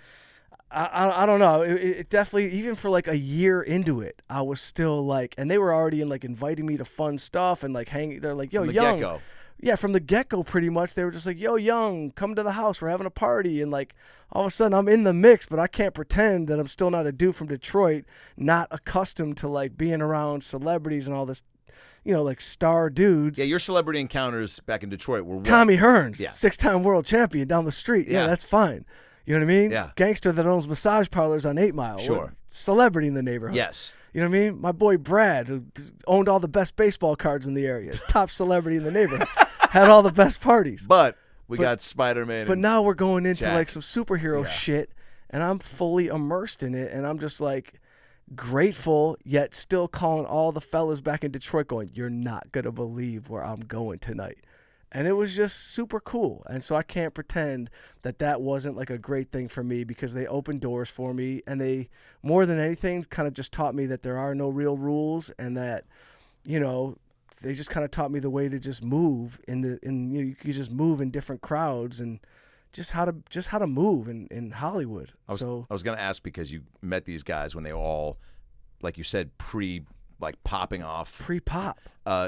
I don't know. It definitely, even for like a year into it, I was still like, and they were already inviting me to fun stuff and like hanging. They're like, yo, From the Young. get-go. Yeah, from the get-go, pretty much. They were just like, yo, Young, come to the house. We're having a party. And, like, all of a sudden, I'm in the mix, but I can't pretend that I'm still not a dude from Detroit, not accustomed to, like, being around celebrities and all this like star dudes. Yeah, your celebrity encounters back in Detroit were what? Tommy Hearns, Yeah. 6-time world champion down the street. Yeah, Yeah. that's fine. You know what I mean? Yeah. Gangster that owns massage parlors on 8 Mile. Sure. What- Celebrity in the neighborhood. Yes. You know what I mean? My boy Brad, who owned all the best baseball cards in the area, top celebrity in the neighborhood, had all the best parties. But we got Spider-Man. But now we're going into Jack. like some superhero shit, and I'm fully immersed in it, and I'm just like grateful, yet still calling all the fellas back in Detroit going, you're not going to believe where I'm going tonight. And it was just super cool. And so I can't pretend that that wasn't like a great thing for me, because they opened doors for me, and they, more than anything, kind of just taught me that there are no real rules, and that, they just kind of taught me the way to just move you could just move in different crowds, and just how to move in Hollywood. I was going to ask, because you met these guys when they were all, like you said, popping off. Pre-pop.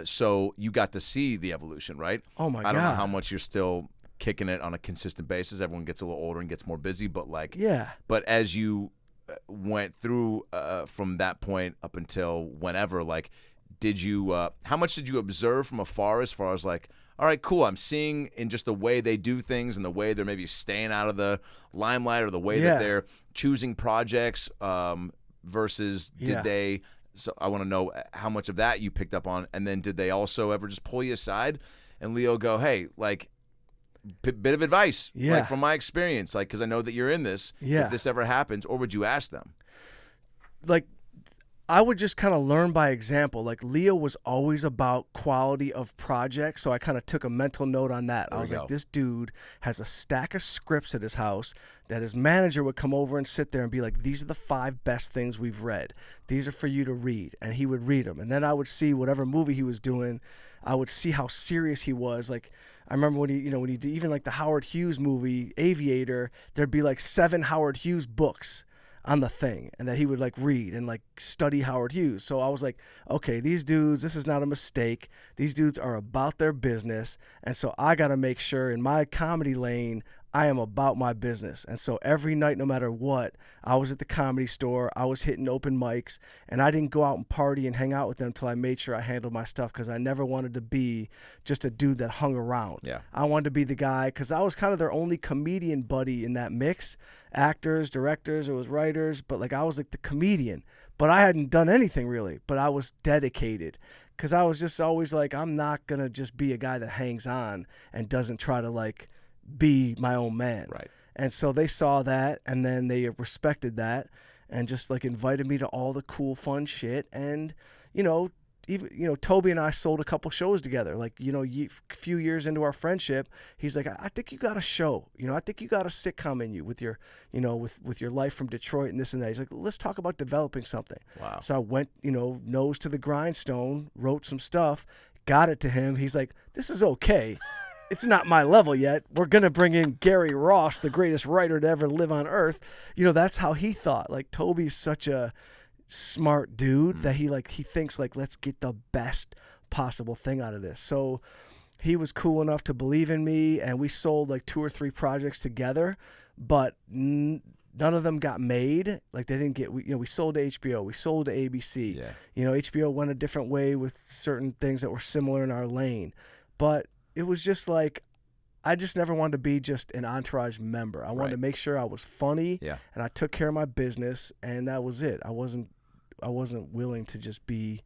So you got to see the evolution, right? Oh my God. I don't know how much you're still kicking it on a consistent basis. Everyone gets a little older and gets more busy, but yeah. But as you went through from that point up until whenever, did you? How much did you observe from afar? As far as all right, cool, I'm seeing in just the way they do things and the way they're maybe staying out of the limelight, or the way that they're choosing projects versus did they. So I want to know how much of that you picked up on, and then did they also ever just pull you aside and Leo go, hey, bit of advice, from my experience, because I know that you're in this. If this ever happens, or would you ask them? I would just kind of learn by example. Leo was always about quality of projects, so I kind of took a mental note on that. I was like, this dude has a stack of scripts at his house that his manager would come over and sit there and be like, these are the 5 best things we've read. These are for you to read. And he would read them. And then I would see whatever movie he was doing, I would see how serious he was. I remember when he did even the Howard Hughes movie, Aviator, there'd be 7 Howard Hughes books on the thing, and that he would read and study Howard Hughes. So I was like, okay, these dudes, this is not a mistake. These dudes are about their business. And so I got to make sure in my comedy lane, I am about my business. And so every night, no matter what, I was at the Comedy Store, I was hitting open mics, and I didn't go out and party and hang out with them until I made sure I handled my stuff, because I never wanted to be just a dude that hung around. Yeah. I wanted to be the guy, because I was kind of their only comedian buddy in that mix. Actors, directors, it was writers, but I was the comedian. But I hadn't done anything really, but I was dedicated, because I was just always I'm not going to just be a guy that hangs on and doesn't try to be my own man. Right. And so they saw that, and then they respected that, and just invited me to all the cool, fun shit. And, even Tobey and I sold a couple shows together. A few years into our friendship, he's like, I think you got a show. I think you got a sitcom in you with your, with your life from Detroit and this and that. He's like, let's talk about developing something. Wow. So I went, nose to the grindstone, wrote some stuff, got it to him. He's like, this is okay. It's not my level yet. We're going to bring in Gary Ross, the greatest writer to ever live on earth. That's how he thought. Toby's such a smart dude that he thinks let's get the best possible thing out of this. So he was cool enough to believe in me, and we sold 2 or 3 projects together, but none of them got made. They didn't get, we sold to HBO, we sold to ABC. Yeah. HBO went a different way with certain things that were similar in our lane, but it was just I just never wanted to be just an Entourage member. I wanted to make sure I was funny, and I took care of my business, and that was it. I wasn't willing to just be,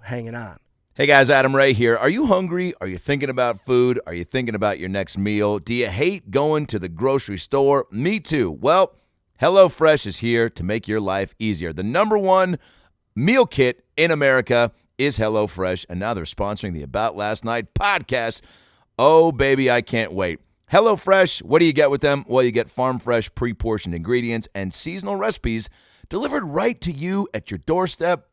hanging on. Hey guys, Adam Ray here. Are you hungry? Are you thinking about food? Are you thinking about your next meal? Do you hate going to the grocery store? Me too. Well, HelloFresh is here to make your life easier. The #1 meal kit in America is HelloFresh, and now they're sponsoring the About Last Night podcast. Oh, baby, I can't wait. HelloFresh, what do you get with them? Well, you get farm-fresh, pre-portioned ingredients and seasonal recipes delivered right to you at your doorstep.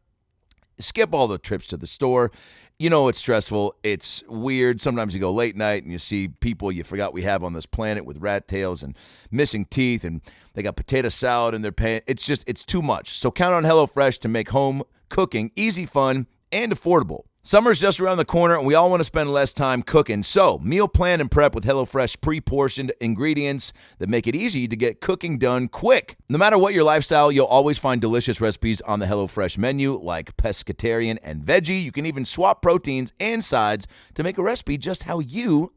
Skip all the trips to the store. It's stressful. It's weird. Sometimes you go late night and you see people you forgot we have on this planet with rat tails and missing teeth, and they got potato salad in their pan. It's too much. So count on HelloFresh to make home cooking easy, fun, and affordable. Summer's just around the corner, and we all want to spend less time cooking. So, meal plan and prep with HelloFresh pre-portioned ingredients that make it easy to get cooking done quick. No matter what your lifestyle, you'll always find delicious recipes on the HelloFresh menu, like pescatarian and veggie. You can even swap proteins and sides to make a recipe just how you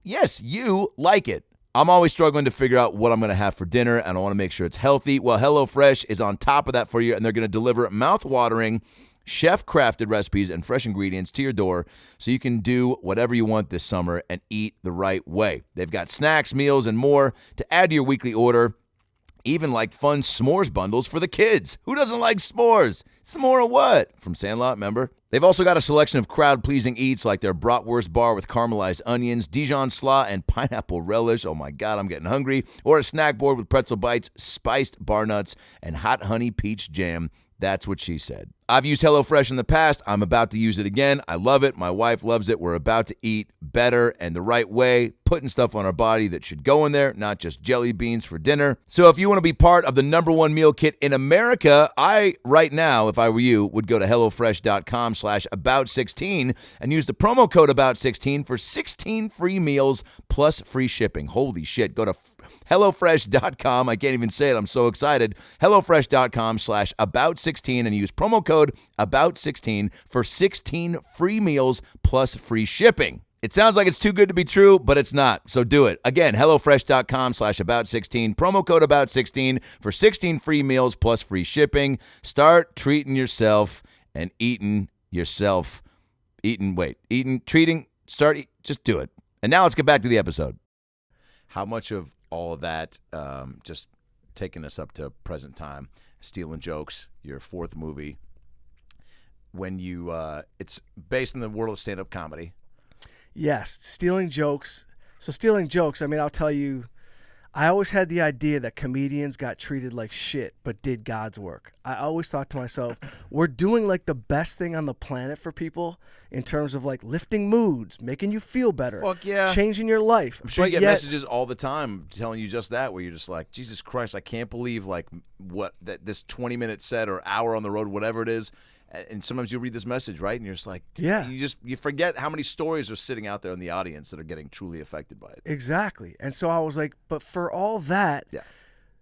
like it. I'm always struggling to figure out what I'm going to have for dinner, and I want to make sure it's healthy. Well, HelloFresh is on top of that for you, and they're going to deliver mouth-watering, chef-crafted recipes and fresh ingredients to your door so you can do whatever you want this summer and eat the right way. They've got snacks, meals, and more to add to your weekly order, even like fun s'mores bundles for the kids. Who doesn't like s'mores? S'more of what? From Sandlot, remember? They've also got a selection of crowd-pleasing eats like their bratwurst bar with caramelized onions, Dijon slaw, and pineapple relish. Oh my God, I'm getting hungry. Or a snack board with pretzel bites, spiced bar nuts, and hot honey peach jam. That's what she said. I've used HelloFresh in the past. I'm about to use it again. I love it. My wife loves it. We're about to eat better and the right way, putting stuff on our body that should go in there, not just jelly beans for dinner. So if you want to be part of the #1 meal kit in America, right now, if I were you, would go to HelloFresh.com/about16 and use the promo code about16 for 16 free meals plus free shipping. Holy shit. Go to HelloFresh.com. I can't even say it. I'm so excited. HelloFresh.com/about16 and use promo code about16 for 16 free meals plus free shipping. It sounds like it's too good to be true, but it's not. So do it. Again, HelloFresh.com/about16, promo code about16 for 16 free meals plus free shipping. Start treating yourself and just do it. And now let's get back to the episode. How much of all of that, just taking us up to present time, Stealing Jokes, your fourth movie, when you, it's based in the world of stand-up comedy. Yes, Stealing Jokes. So Stealing Jokes, I mean, I'll tell you, I always had the idea that comedians got treated like shit but did God's work. I always thought to myself, we're doing like the best thing on the planet for people in terms of like lifting moods, making you feel better, Fuck yeah, changing your life. I'm sure you get messages all the time telling you just that, where you're just like, Jesus Christ, I can't believe like what that this 20-minute set or hour on the road, whatever it is. And sometimes you read this message, right? And you're just like, yeah, you forget how many stories are sitting out there in the audience that are getting truly affected by it. Exactly. And so I was like, but for all that, yeah,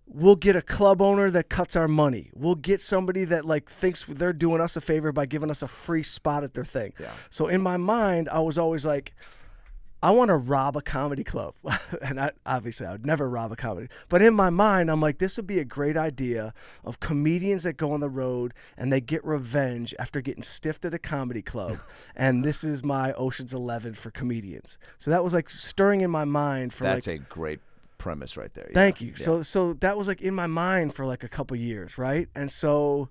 we'll get a club owner that cuts our money. We'll get somebody that like thinks they're doing us a favor by giving us a free spot at their thing. Yeah. So in my mind, I was always like, I want to rob a comedy club. And obviously, I would never rob a comedy. But in my mind, I'm like, this would be a great idea of comedians that go on the road and they get revenge after getting stiffed at a comedy club. And this is my Ocean's 11 for comedians. So that was like stirring in my mind for That's like, a great premise right there. Thank you. Yeah. So that was like in my mind for like a couple years, right? And so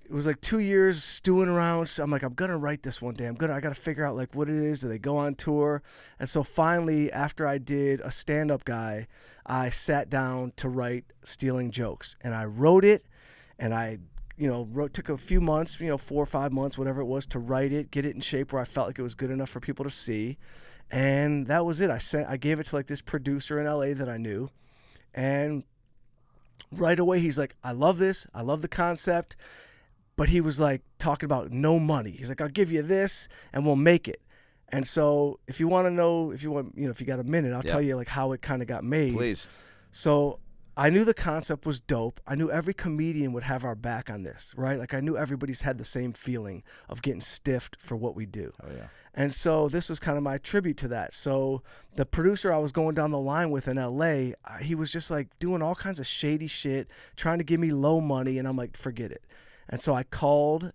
it was like 2 years stewing around. So I'm like, I'm gonna write this one day. I gotta figure out like what it is. Do they go on tour? And so finally, after I did a stand-up guy, I sat down to write Stealing Jokes, and I wrote it, and I, took a few months, 4 or 5 months, whatever it was, to write it, get it in shape where I felt like it was good enough for people to see, and that was it. I gave it to like this producer in LA that I knew, and right away he's like, I love this. I love the concept. But he was like talking about no money. He's like, I'll give you this and we'll make it. And so if you want to know, if you got a minute, I'll tell you like how it kind of got made. Please. So I knew the concept was dope. I knew every comedian would have our back on this, right? Like I knew everybody's had the same feeling of getting stiffed for what we do. Oh yeah. And so this was kind of my tribute to that. So the producer I was going down the line with in LA, he was just like doing all kinds of shady shit, trying to give me low money. And I'm like, forget it. And so I called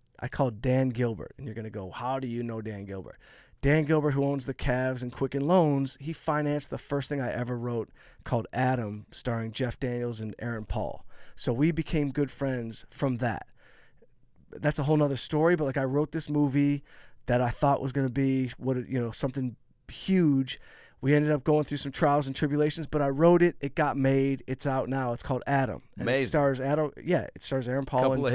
Dan Gilbert, and you're going to go, how do you know Dan Gilbert? Dan Gilbert, who owns the Cavs and Quicken Loans, he financed the first thing I ever wrote called Adam, starring Jeff Daniels and Aaron Paul. So we became good friends from that. That's a whole nother story, but like I wrote this movie that I thought was going to be something huge. We ended up going through some trials and tribulations, but I wrote it. It got made. It's out now. It's called Adam. And Amazing. It stars Adam. Yeah, it stars Aaron Paul. Couple of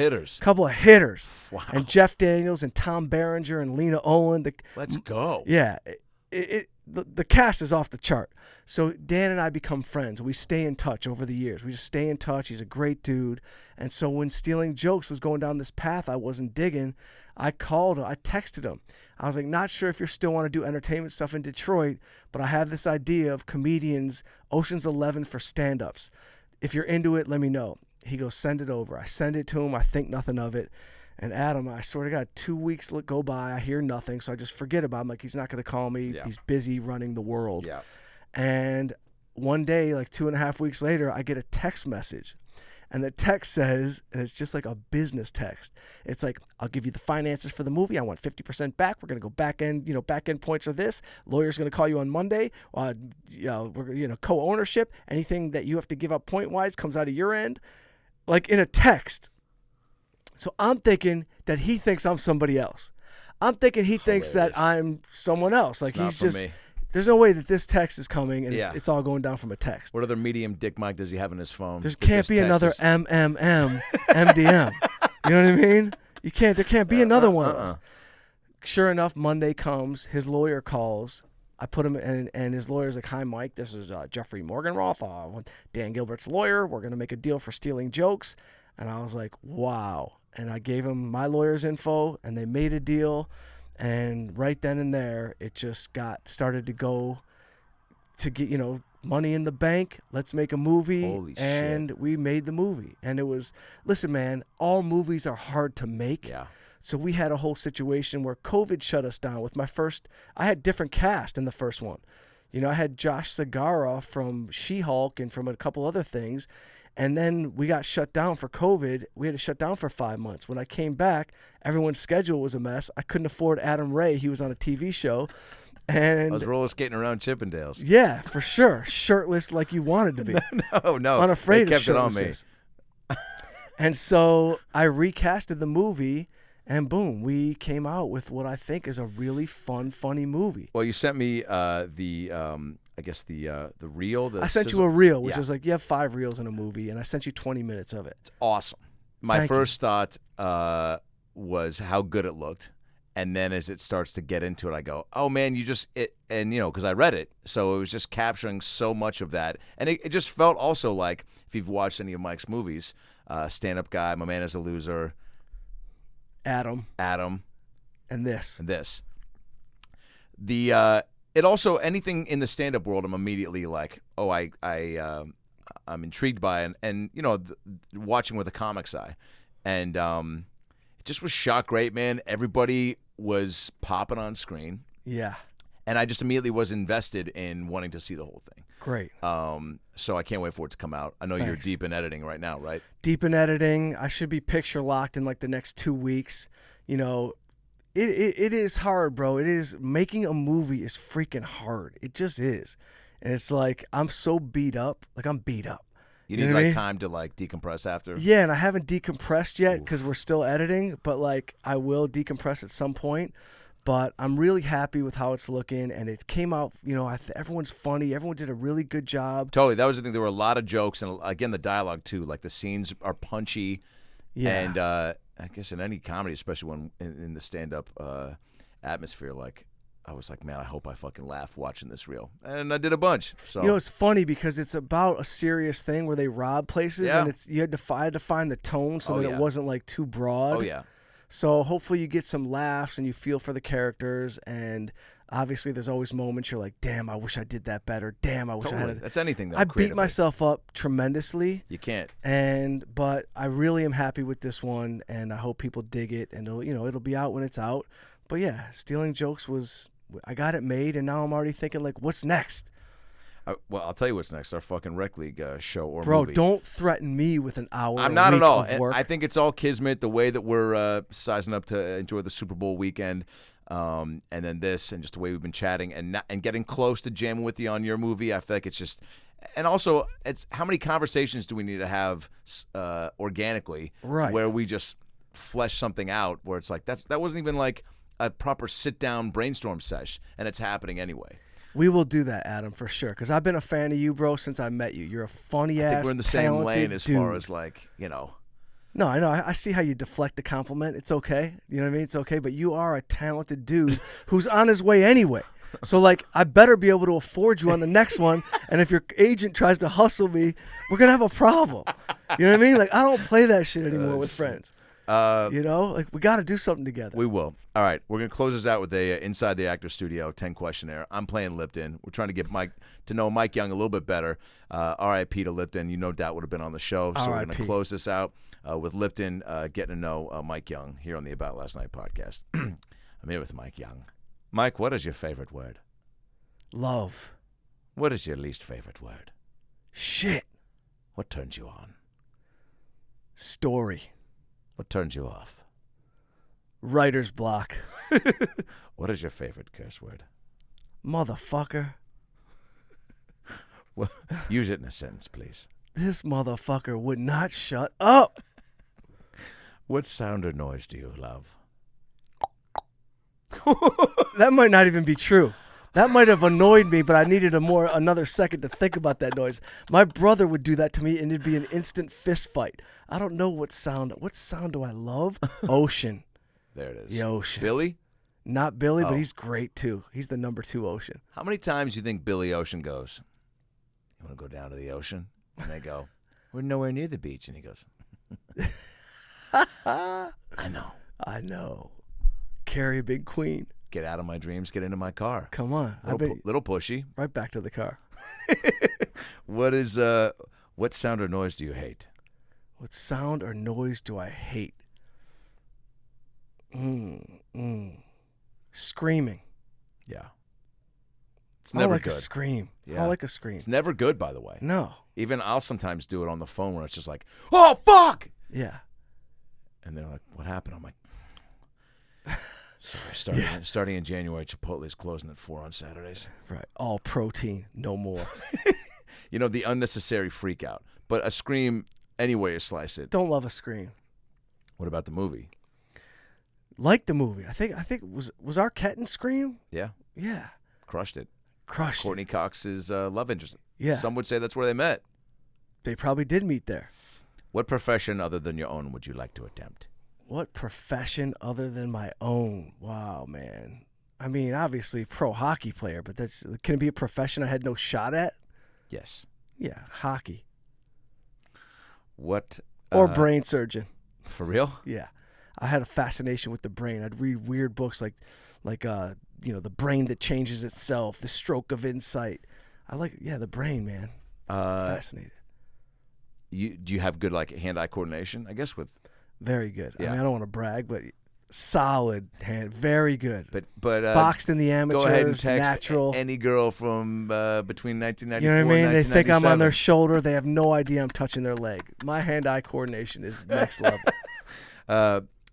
hitters. Wow. And Jeff Daniels and Tom Berenger and Lena Olin. Let's go. Yeah. The cast is off the chart. So Dan and I become friends. We stay in touch over the years. We just stay in touch. He's a great dude. And so when Stealing Jokes was going down this path I wasn't digging, I called him. I texted him. I was like, not sure if you still want to do entertainment stuff in Detroit, but I have this idea of comedians, Ocean's 11 for stand-ups. If you're into it, let me know. He goes, send it over. I send it to him. I think nothing of it. And Adam, I swear to God, 2 weeks go by. I hear nothing, so I just forget about him. Like, he's not going to call me. Yeah. He's busy running the world. Yeah. And one day, like 2.5 weeks later, I get a text message. And the text says, and it's just like a business text. It's like, I'll give you the finances for the movie. I want 50% back. We're going to go back end, back end points are this. Lawyer's going to call you on Monday. We're, co-ownership. Anything that you have to give up point-wise comes out of your end. Like in a text. So I'm thinking that he thinks I'm somebody else. I'm thinking he thinks that I'm someone else. Like he's just, me. There's no way that this text is coming and it's all going down from a text. What other medium dick mic does he have in his phone? There can't be another MDM. You know what I mean? There can't be another one of us. Sure enough, Monday comes, his lawyer calls. I put him in, and his lawyer's like, hi, Mike, this is Jeffrey Morganroth, Dan Gilbert's lawyer. We're going to make a deal for stealing jokes. And I was like, wow. And I gave him my lawyer's info, and they made a deal. And right then and there, it just started to go to get, money in the bank. Let's make a movie. Holy and shit. We made the movie. And it was, listen, man, all movies are hard to make. Yeah. So we had a whole situation where COVID shut us down with I had different cast in the first one. I had Josh Segarra from She-Hulk and from a couple other things. And then we got shut down for COVID. We had to shut down for 5 months. When I came back, everyone's schedule was a mess. I couldn't afford Adam Ray. He was on a TV show. And I was roller skating around Chippendales. Yeah, for sure. Shirtless like you wanted to be. No. Unafraid they of kept it on me. And so I recasted the movie, and boom, we came out with what I think is a really fun, funny movie. Well, you sent me the reel. I sent you a reel, which is like, you have 5 reels in a movie, and I sent you 20 minutes of it. It's awesome. My first thought was how good it looked. And then as it starts to get into it, I go, oh, man, because I read it. So it was just capturing so much of that. And it just felt also like, if you've watched any of Mike's movies, Stand-Up Guy, My Man is a Loser, Adam. And this. It also, anything in the stand-up world, I'm immediately like, oh, I'm intrigued by it. And watching with a comic's eye. And it just was shot great, man. Everybody was popping on screen. Yeah. And I just immediately was invested in wanting to see the whole thing. Great. So I can't wait for it to come out. I know you're deep in editing right now, right? Deep in editing. I should be picture locked in like the next 2 weeks. It is hard, bro. It is. Making a movie is freaking hard. It just is. And it's like, I'm so beat up. Like, I'm beat up. You need time to decompress after? Yeah, and I haven't decompressed yet because we're still editing, but I will decompress at some point. But I'm really happy with how it's looking, and it came out, everyone's funny. Everyone did a really good job. Totally. That was the thing. There were a lot of jokes, and again, the dialogue too. Like, the scenes are punchy. Yeah. And I guess in any comedy, especially when in the stand-up atmosphere, I was like, man, I hope I fucking laugh watching this reel. And I did a bunch. So it's funny because it's about a serious thing where they rob places, and I had to find the tone so that it wasn't too broad. Oh yeah. So hopefully you get some laughs and you feel for the characters, and obviously there's always moments you're like, damn, I wish I did that better. Damn, I wish I had. That's anything though. I beat myself up tremendously. You can't. But I really am happy with this one, and I hope people dig it, and it'll be out when it's out. But yeah, Stealing Jokes I got it made, and now I'm already thinking what's next? Well, I'll tell you what's next. Our fucking Rec League show or Bro, movie. Don't threaten me with an hour. I'm not at all. Of work. I think it's all kismet. The way that we're sizing up to enjoy the Super Bowl weekend, and then this, and just the way we've been chatting, and getting close to jamming with you on your movie. I feel like it's just, and also it's how many conversations do we need to have organically, right? Where we just flesh something out, where it's like that wasn't even like a proper sit down brainstorm sesh, and it's happening anyway. We will do that, Adam, for sure. Because I've been a fan of you, bro, since I met you. You're a funny ass. I think we're in the same lane as far as No, I know. I see how you deflect the compliment. It's okay. You know what I mean? It's okay. But you are a talented dude who's on his way anyway. So, I better be able to afford you on the next one. And if your agent tries to hustle me, we're going to have a problem. You know what I mean? I don't play that shit anymore with friends. You know, like we got to do something together. We will. All right, we're gonna close this out with a Inside the Actor Studio 10 questionnaire. I'm playing Lipton. We're trying to get Mike to know Mike Young a little bit better. R.I.P. to Lipton. You no doubt would have been on the show. So we're gonna close this out with Lipton getting to know Mike Young here on the About Last Night podcast. I'm here with Mike Young. Mike, what is your favorite word? Love. What is your least favorite word? Shit. What turns you on? Story. What turns you off? Writer's block. What is your favorite curse word? Motherfucker. Well, use it in a sentence, please. This motherfucker would not shut up. What sound or noise do you love? That might not even be true. That might have annoyed me, but I needed another second to think about that noise. My brother would do that to me, and it'd be an instant fist fight. I don't know what sound. What sound do I love? Ocean. There it is. The ocean. Billy? Not Billy, Oh. but he's great too. He's the number 2 ocean. How many times do you think Billy Ocean goes, you want to go down to the ocean? And they go, we're nowhere near the beach. And he goes, I know. I know. Carry a big queen. Get out of my dreams. Get into my car. Come on. Little pushy. Right back to the car. What sound or noise do you hate? What sound or noise do I hate? Screaming. Yeah. It's I never like good. a scream. Yeah. I like a scream. It's never good, by the way. No. Even I'll sometimes do it on the phone where it's just like, oh, fuck! Yeah. And they're like, what happened? I'm like, sorry, starting in January, Chipotle's closing at 4 on Saturdays. Right. All protein, no more. You know, the unnecessary freak out. But a scream, any way you slice it. Don't love a scream. What about the movie? Like the movie. I think was Arquette in Scream? Yeah. Yeah. Crushed it. Crushed Courtney it. Cox's love interest. Yeah. Some would say that's where they met. They probably did meet there. What profession other than your own would you like to attempt? What profession other than my own? Wow, man. I mean, obviously pro hockey player, but can it be a profession I had no shot at? Yes. Yeah, hockey. What? Or brain surgeon. For real? Yeah. I had a fascination with the brain. I'd read weird books like The Brain That Changes Itself, The Stroke of Insight. The brain, man. Fascinated. Do you have good hand-eye coordination? I guess with Very good. Yeah. I mean, I don't want to brag, but solid hand. Very good. but Boxed in the amateurs, go ahead and text natural. any girl from between 1994 You know what I mean? and They think I'm on their 1997. shoulder. They have no idea I'm touching their leg. My hand-eye coordination is next level.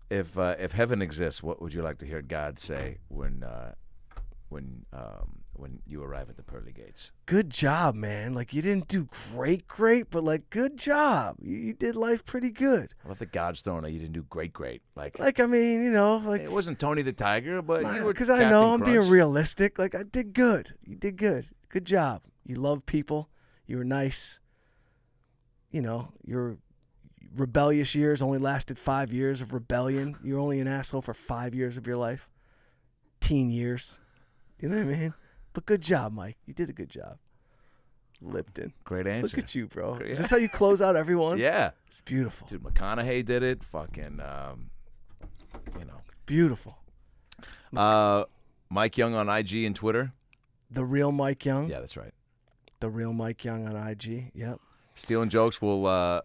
If heaven exists, what would you like to hear God say when you arrive at the pearly gates? Good job, man. You didn't do great, but good job. You did life pretty good. I love that God's throwing you didn't do great. I mean, It wasn't Tony the Tiger, but you were because I Captain know I'm being Crunch. realistic. I did good. You did good. Good job. You love people. You were nice. Your rebellious years only lasted 5 years of rebellion. You're only an asshole for 5 years of your life. Teen years. You know what I mean? But good job, Mike. You did a good job. Lipton. Great answer. Look at you, bro. Great. Is this how you close out everyone? Yeah. It's beautiful. Dude, McConaughey did it. Fucking, Beautiful. Mike Young on IG and Twitter. The real Mike Young. Yeah, that's right. The real Mike Young on IG. Yep. Stealing Jokes, we'll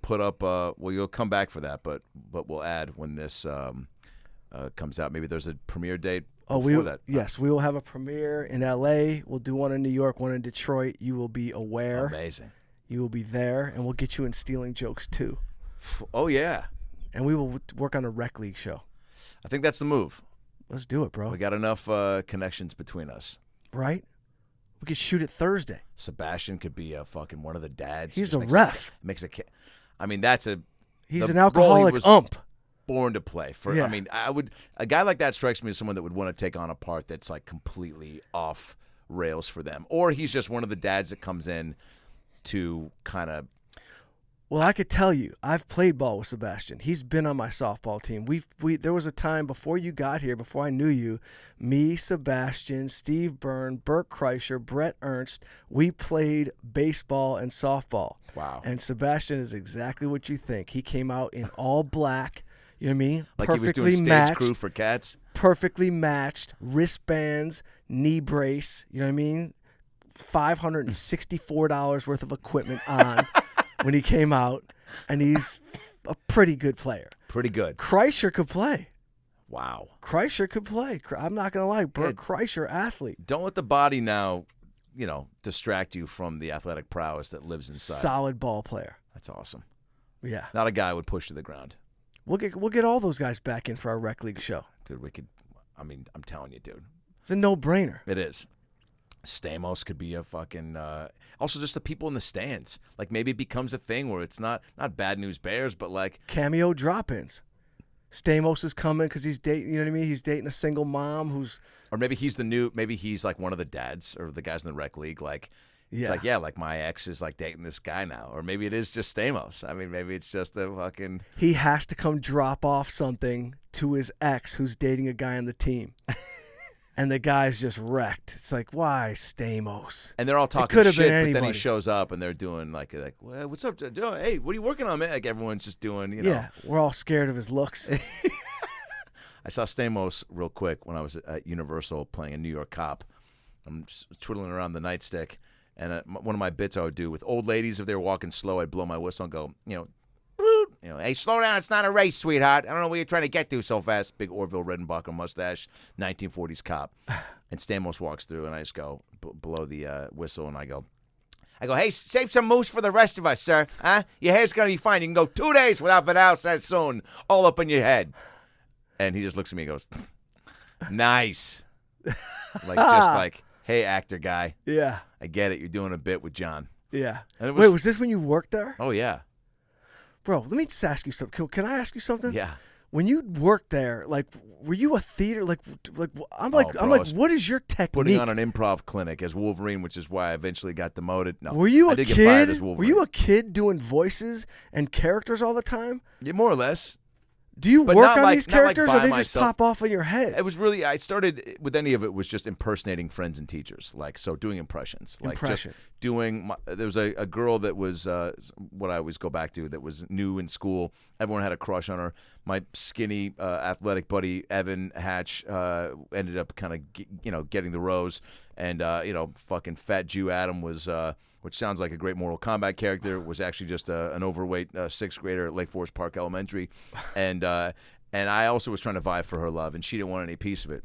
put up. You'll come back for that, but we'll add when this comes out. Maybe there's a premiere date. Before that. Yes, we will have a premiere in LA. We'll do one in New York, one in Detroit. You will be aware. Amazing. You will be there, and we'll get you in Stealing Jokes too. Oh yeah. And we will work on a rec league show. I think that's the move. Let's do it, bro. We got enough connections between us. Right? We could shoot it Thursday. Sebastian could be fucking one of the dads. He's Just a makes ref. I mean, that's a. He's the an role he alcoholic was ump. Born to play. Yeah. I mean, a guy like that strikes me as someone that would want to take on a part that's completely off rails for them, or he's just one of the dads that comes in to kind of. Well, I could tell you, I've played ball with Sebastian. He's been on my softball team. There was a time before you got here, before I knew you, me, Sebastian, Steve Byrne, Burt Kreischer, Brett Ernst, we played baseball and softball. Wow. And Sebastian is exactly what you think. He came out in all black, You know what I mean? Like he was doing stage crew for cats. Perfectly matched wristbands, knee brace. You know what I mean? $564 worth of equipment on when he came out, and he's a pretty good player. Pretty good. Kreischer could play. Wow. Kreischer could play. I'm not gonna lie, Bert Kreischer, athlete. Don't let the body now, distract you from the athletic prowess that lives inside. Solid ball player. That's awesome. Yeah. Not a guy I would push to the ground. We'll get all those guys back in for our rec league show. Dude, we could. I mean, I'm telling you, dude. It's a no-brainer. It is. Stamos could be a fucking. Also, just the people in the stands. Like maybe it becomes a thing where it's not Bad News Bears, but like cameo drop-ins. Stamos is coming because he's dating. You know what I mean? He's dating a single mom who's. Or maybe he's maybe he's like one of the dads or the guys in the rec league. Like, it's like, like my ex is like dating this guy now. Or maybe it is just Stamos. I mean, maybe it's just a fucking. He has to come drop off something to his ex who's dating a guy on the team. And the guy's just wrecked. It's like, why Stamos? And they're all talking shit, but then he shows up and they're doing like well, what's up? Hey, what are you working on, man? Like everyone's just doing, Yeah, we're all scared of his looks. I saw Stamos real quick when I was at Universal playing a New York cop. I'm just twiddling around the nightstick, and one of my bits I would do with old ladies, if they were walking slow, I'd blow my whistle and go, hey, slow down. It's not a race, sweetheart. I don't know where you're trying to get to so fast. Big Orville Redenbacher mustache, 1940s cop. And Stamos walks through, and I just go below the whistle, and I go, hey, save some moose for the rest of us, sir. Huh? Your hair's going to be fine. You can go 2 days without Vidal Sassoon all up in your head. And he just looks at me and goes, nice. Like, hey, actor guy. Yeah. I get it. You're doing a bit with John. Yeah. Wait, was this when you worked there? Oh, yeah. Bro, let me just ask you something. Can I ask you something? Yeah. When you worked there, like, were you a theater? I'm like, what is your technique? Putting on an improv clinic as Wolverine, which is why I eventually got demoted. No, were you I did get fired as Wolverine. Were you a kid doing voices and characters all the time? Yeah, more or less. Do you But work not on like- these not like characters, by or they just myself. pop off in your head? It was really, I started with any of it was just impersonating friends and teachers. Like, so doing impressions. Like just doing, there was a girl that was, what I always go back to, that was new in school. Everyone had a crush on her. My skinny, athletic buddy, Evan Hatch, ended up kind of, getting the rose. And, fucking fat Jew Adam was, which sounds like a great Mortal Kombat character, was actually just an overweight sixth grader at Lake Forest Park Elementary. And I also was trying to vie for her love, and she didn't want any piece of it.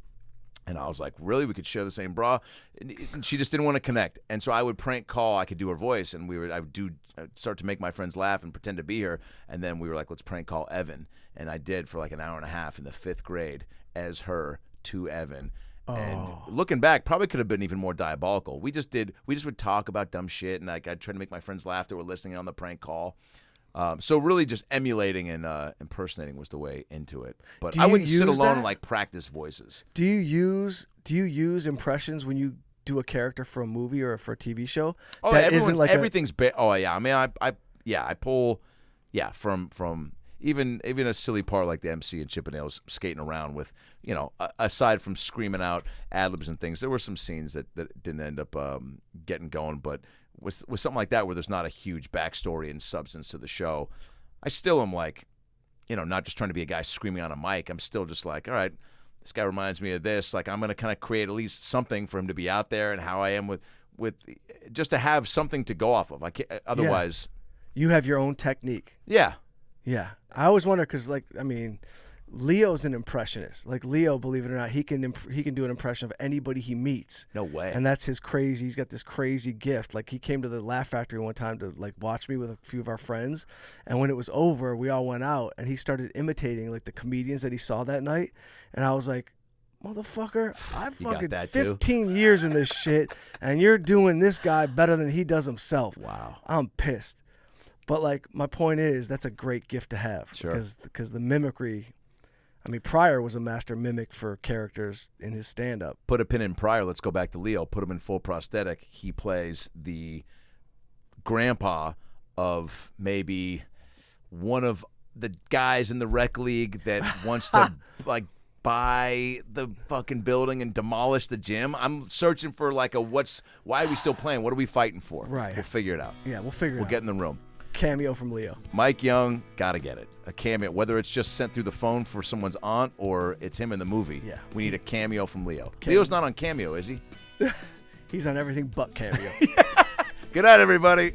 And I was like, really? We could share the same bra? And she just didn't want to connect. And so I would prank call. I could do her voice, and I'd start to make my friends laugh and pretend to be her. And then we were like, let's prank call Evan. And I did for like an hour and a half in the 5th grade as her to Evan. And looking back, probably could have been even more diabolical. We just would talk about dumb shit, and like I'd try to make my friends laugh that were listening on the prank call. So really just emulating and impersonating was the way into it. But I wouldn't sit alone and like practice voices. Do you use impressions when you do a character for a movie or for a TV show? Oh, that isn't like everything's oh yeah. I mean, I pull from even a silly part like the MC and Chippendales skating around with, aside from screaming out ad-libs and things, there were some scenes that didn't end up getting going, but with something like that where there's not a huge backstory and substance to the show, I still am like, not just trying to be a guy screaming on a mic. I'm still just like, all right, this guy reminds me of this. Like, I'm going to kind of create at least something for him to be out there, and how I am with just to have something to go off of. I can't, otherwise. You have your own technique. Yeah. Yeah. I always wonder because, Leo's an impressionist. Like, Leo, believe it or not, he can do an impression of anybody he meets. No way. And that's his crazy. He's got this crazy gift. Like, he came to the Laugh Factory one time to watch me with a few of our friends, and when it was over, we all went out, and he started imitating the comedians that he saw that night, and I was like, motherfucker, I've fucking 15 years in this shit, and you're doing this guy better than he does himself. Wow. I'm pissed. But my point is, that's a great gift to have. Sure. Because the mimicry. I mean, Pryor was a master mimic for characters in his stand-up. Put a pin in Pryor. Let's go back to Leo. Put him in full prosthetic. He plays the grandpa of maybe one of the guys in the rec league that wants to buy the fucking building and demolish the gym. I'm searching for why are we still playing? What are we fighting for? Right. We'll figure it out. Yeah, we'll figure it out. We'll get in the room. Cameo from Leo. Mike Young, gotta get it. A cameo, whether it's just sent through the phone for someone's aunt or it's him in the movie. Yeah. We need a cameo from Leo. Leo's not on Cameo, is he? He's on everything but Cameo. Good night, everybody.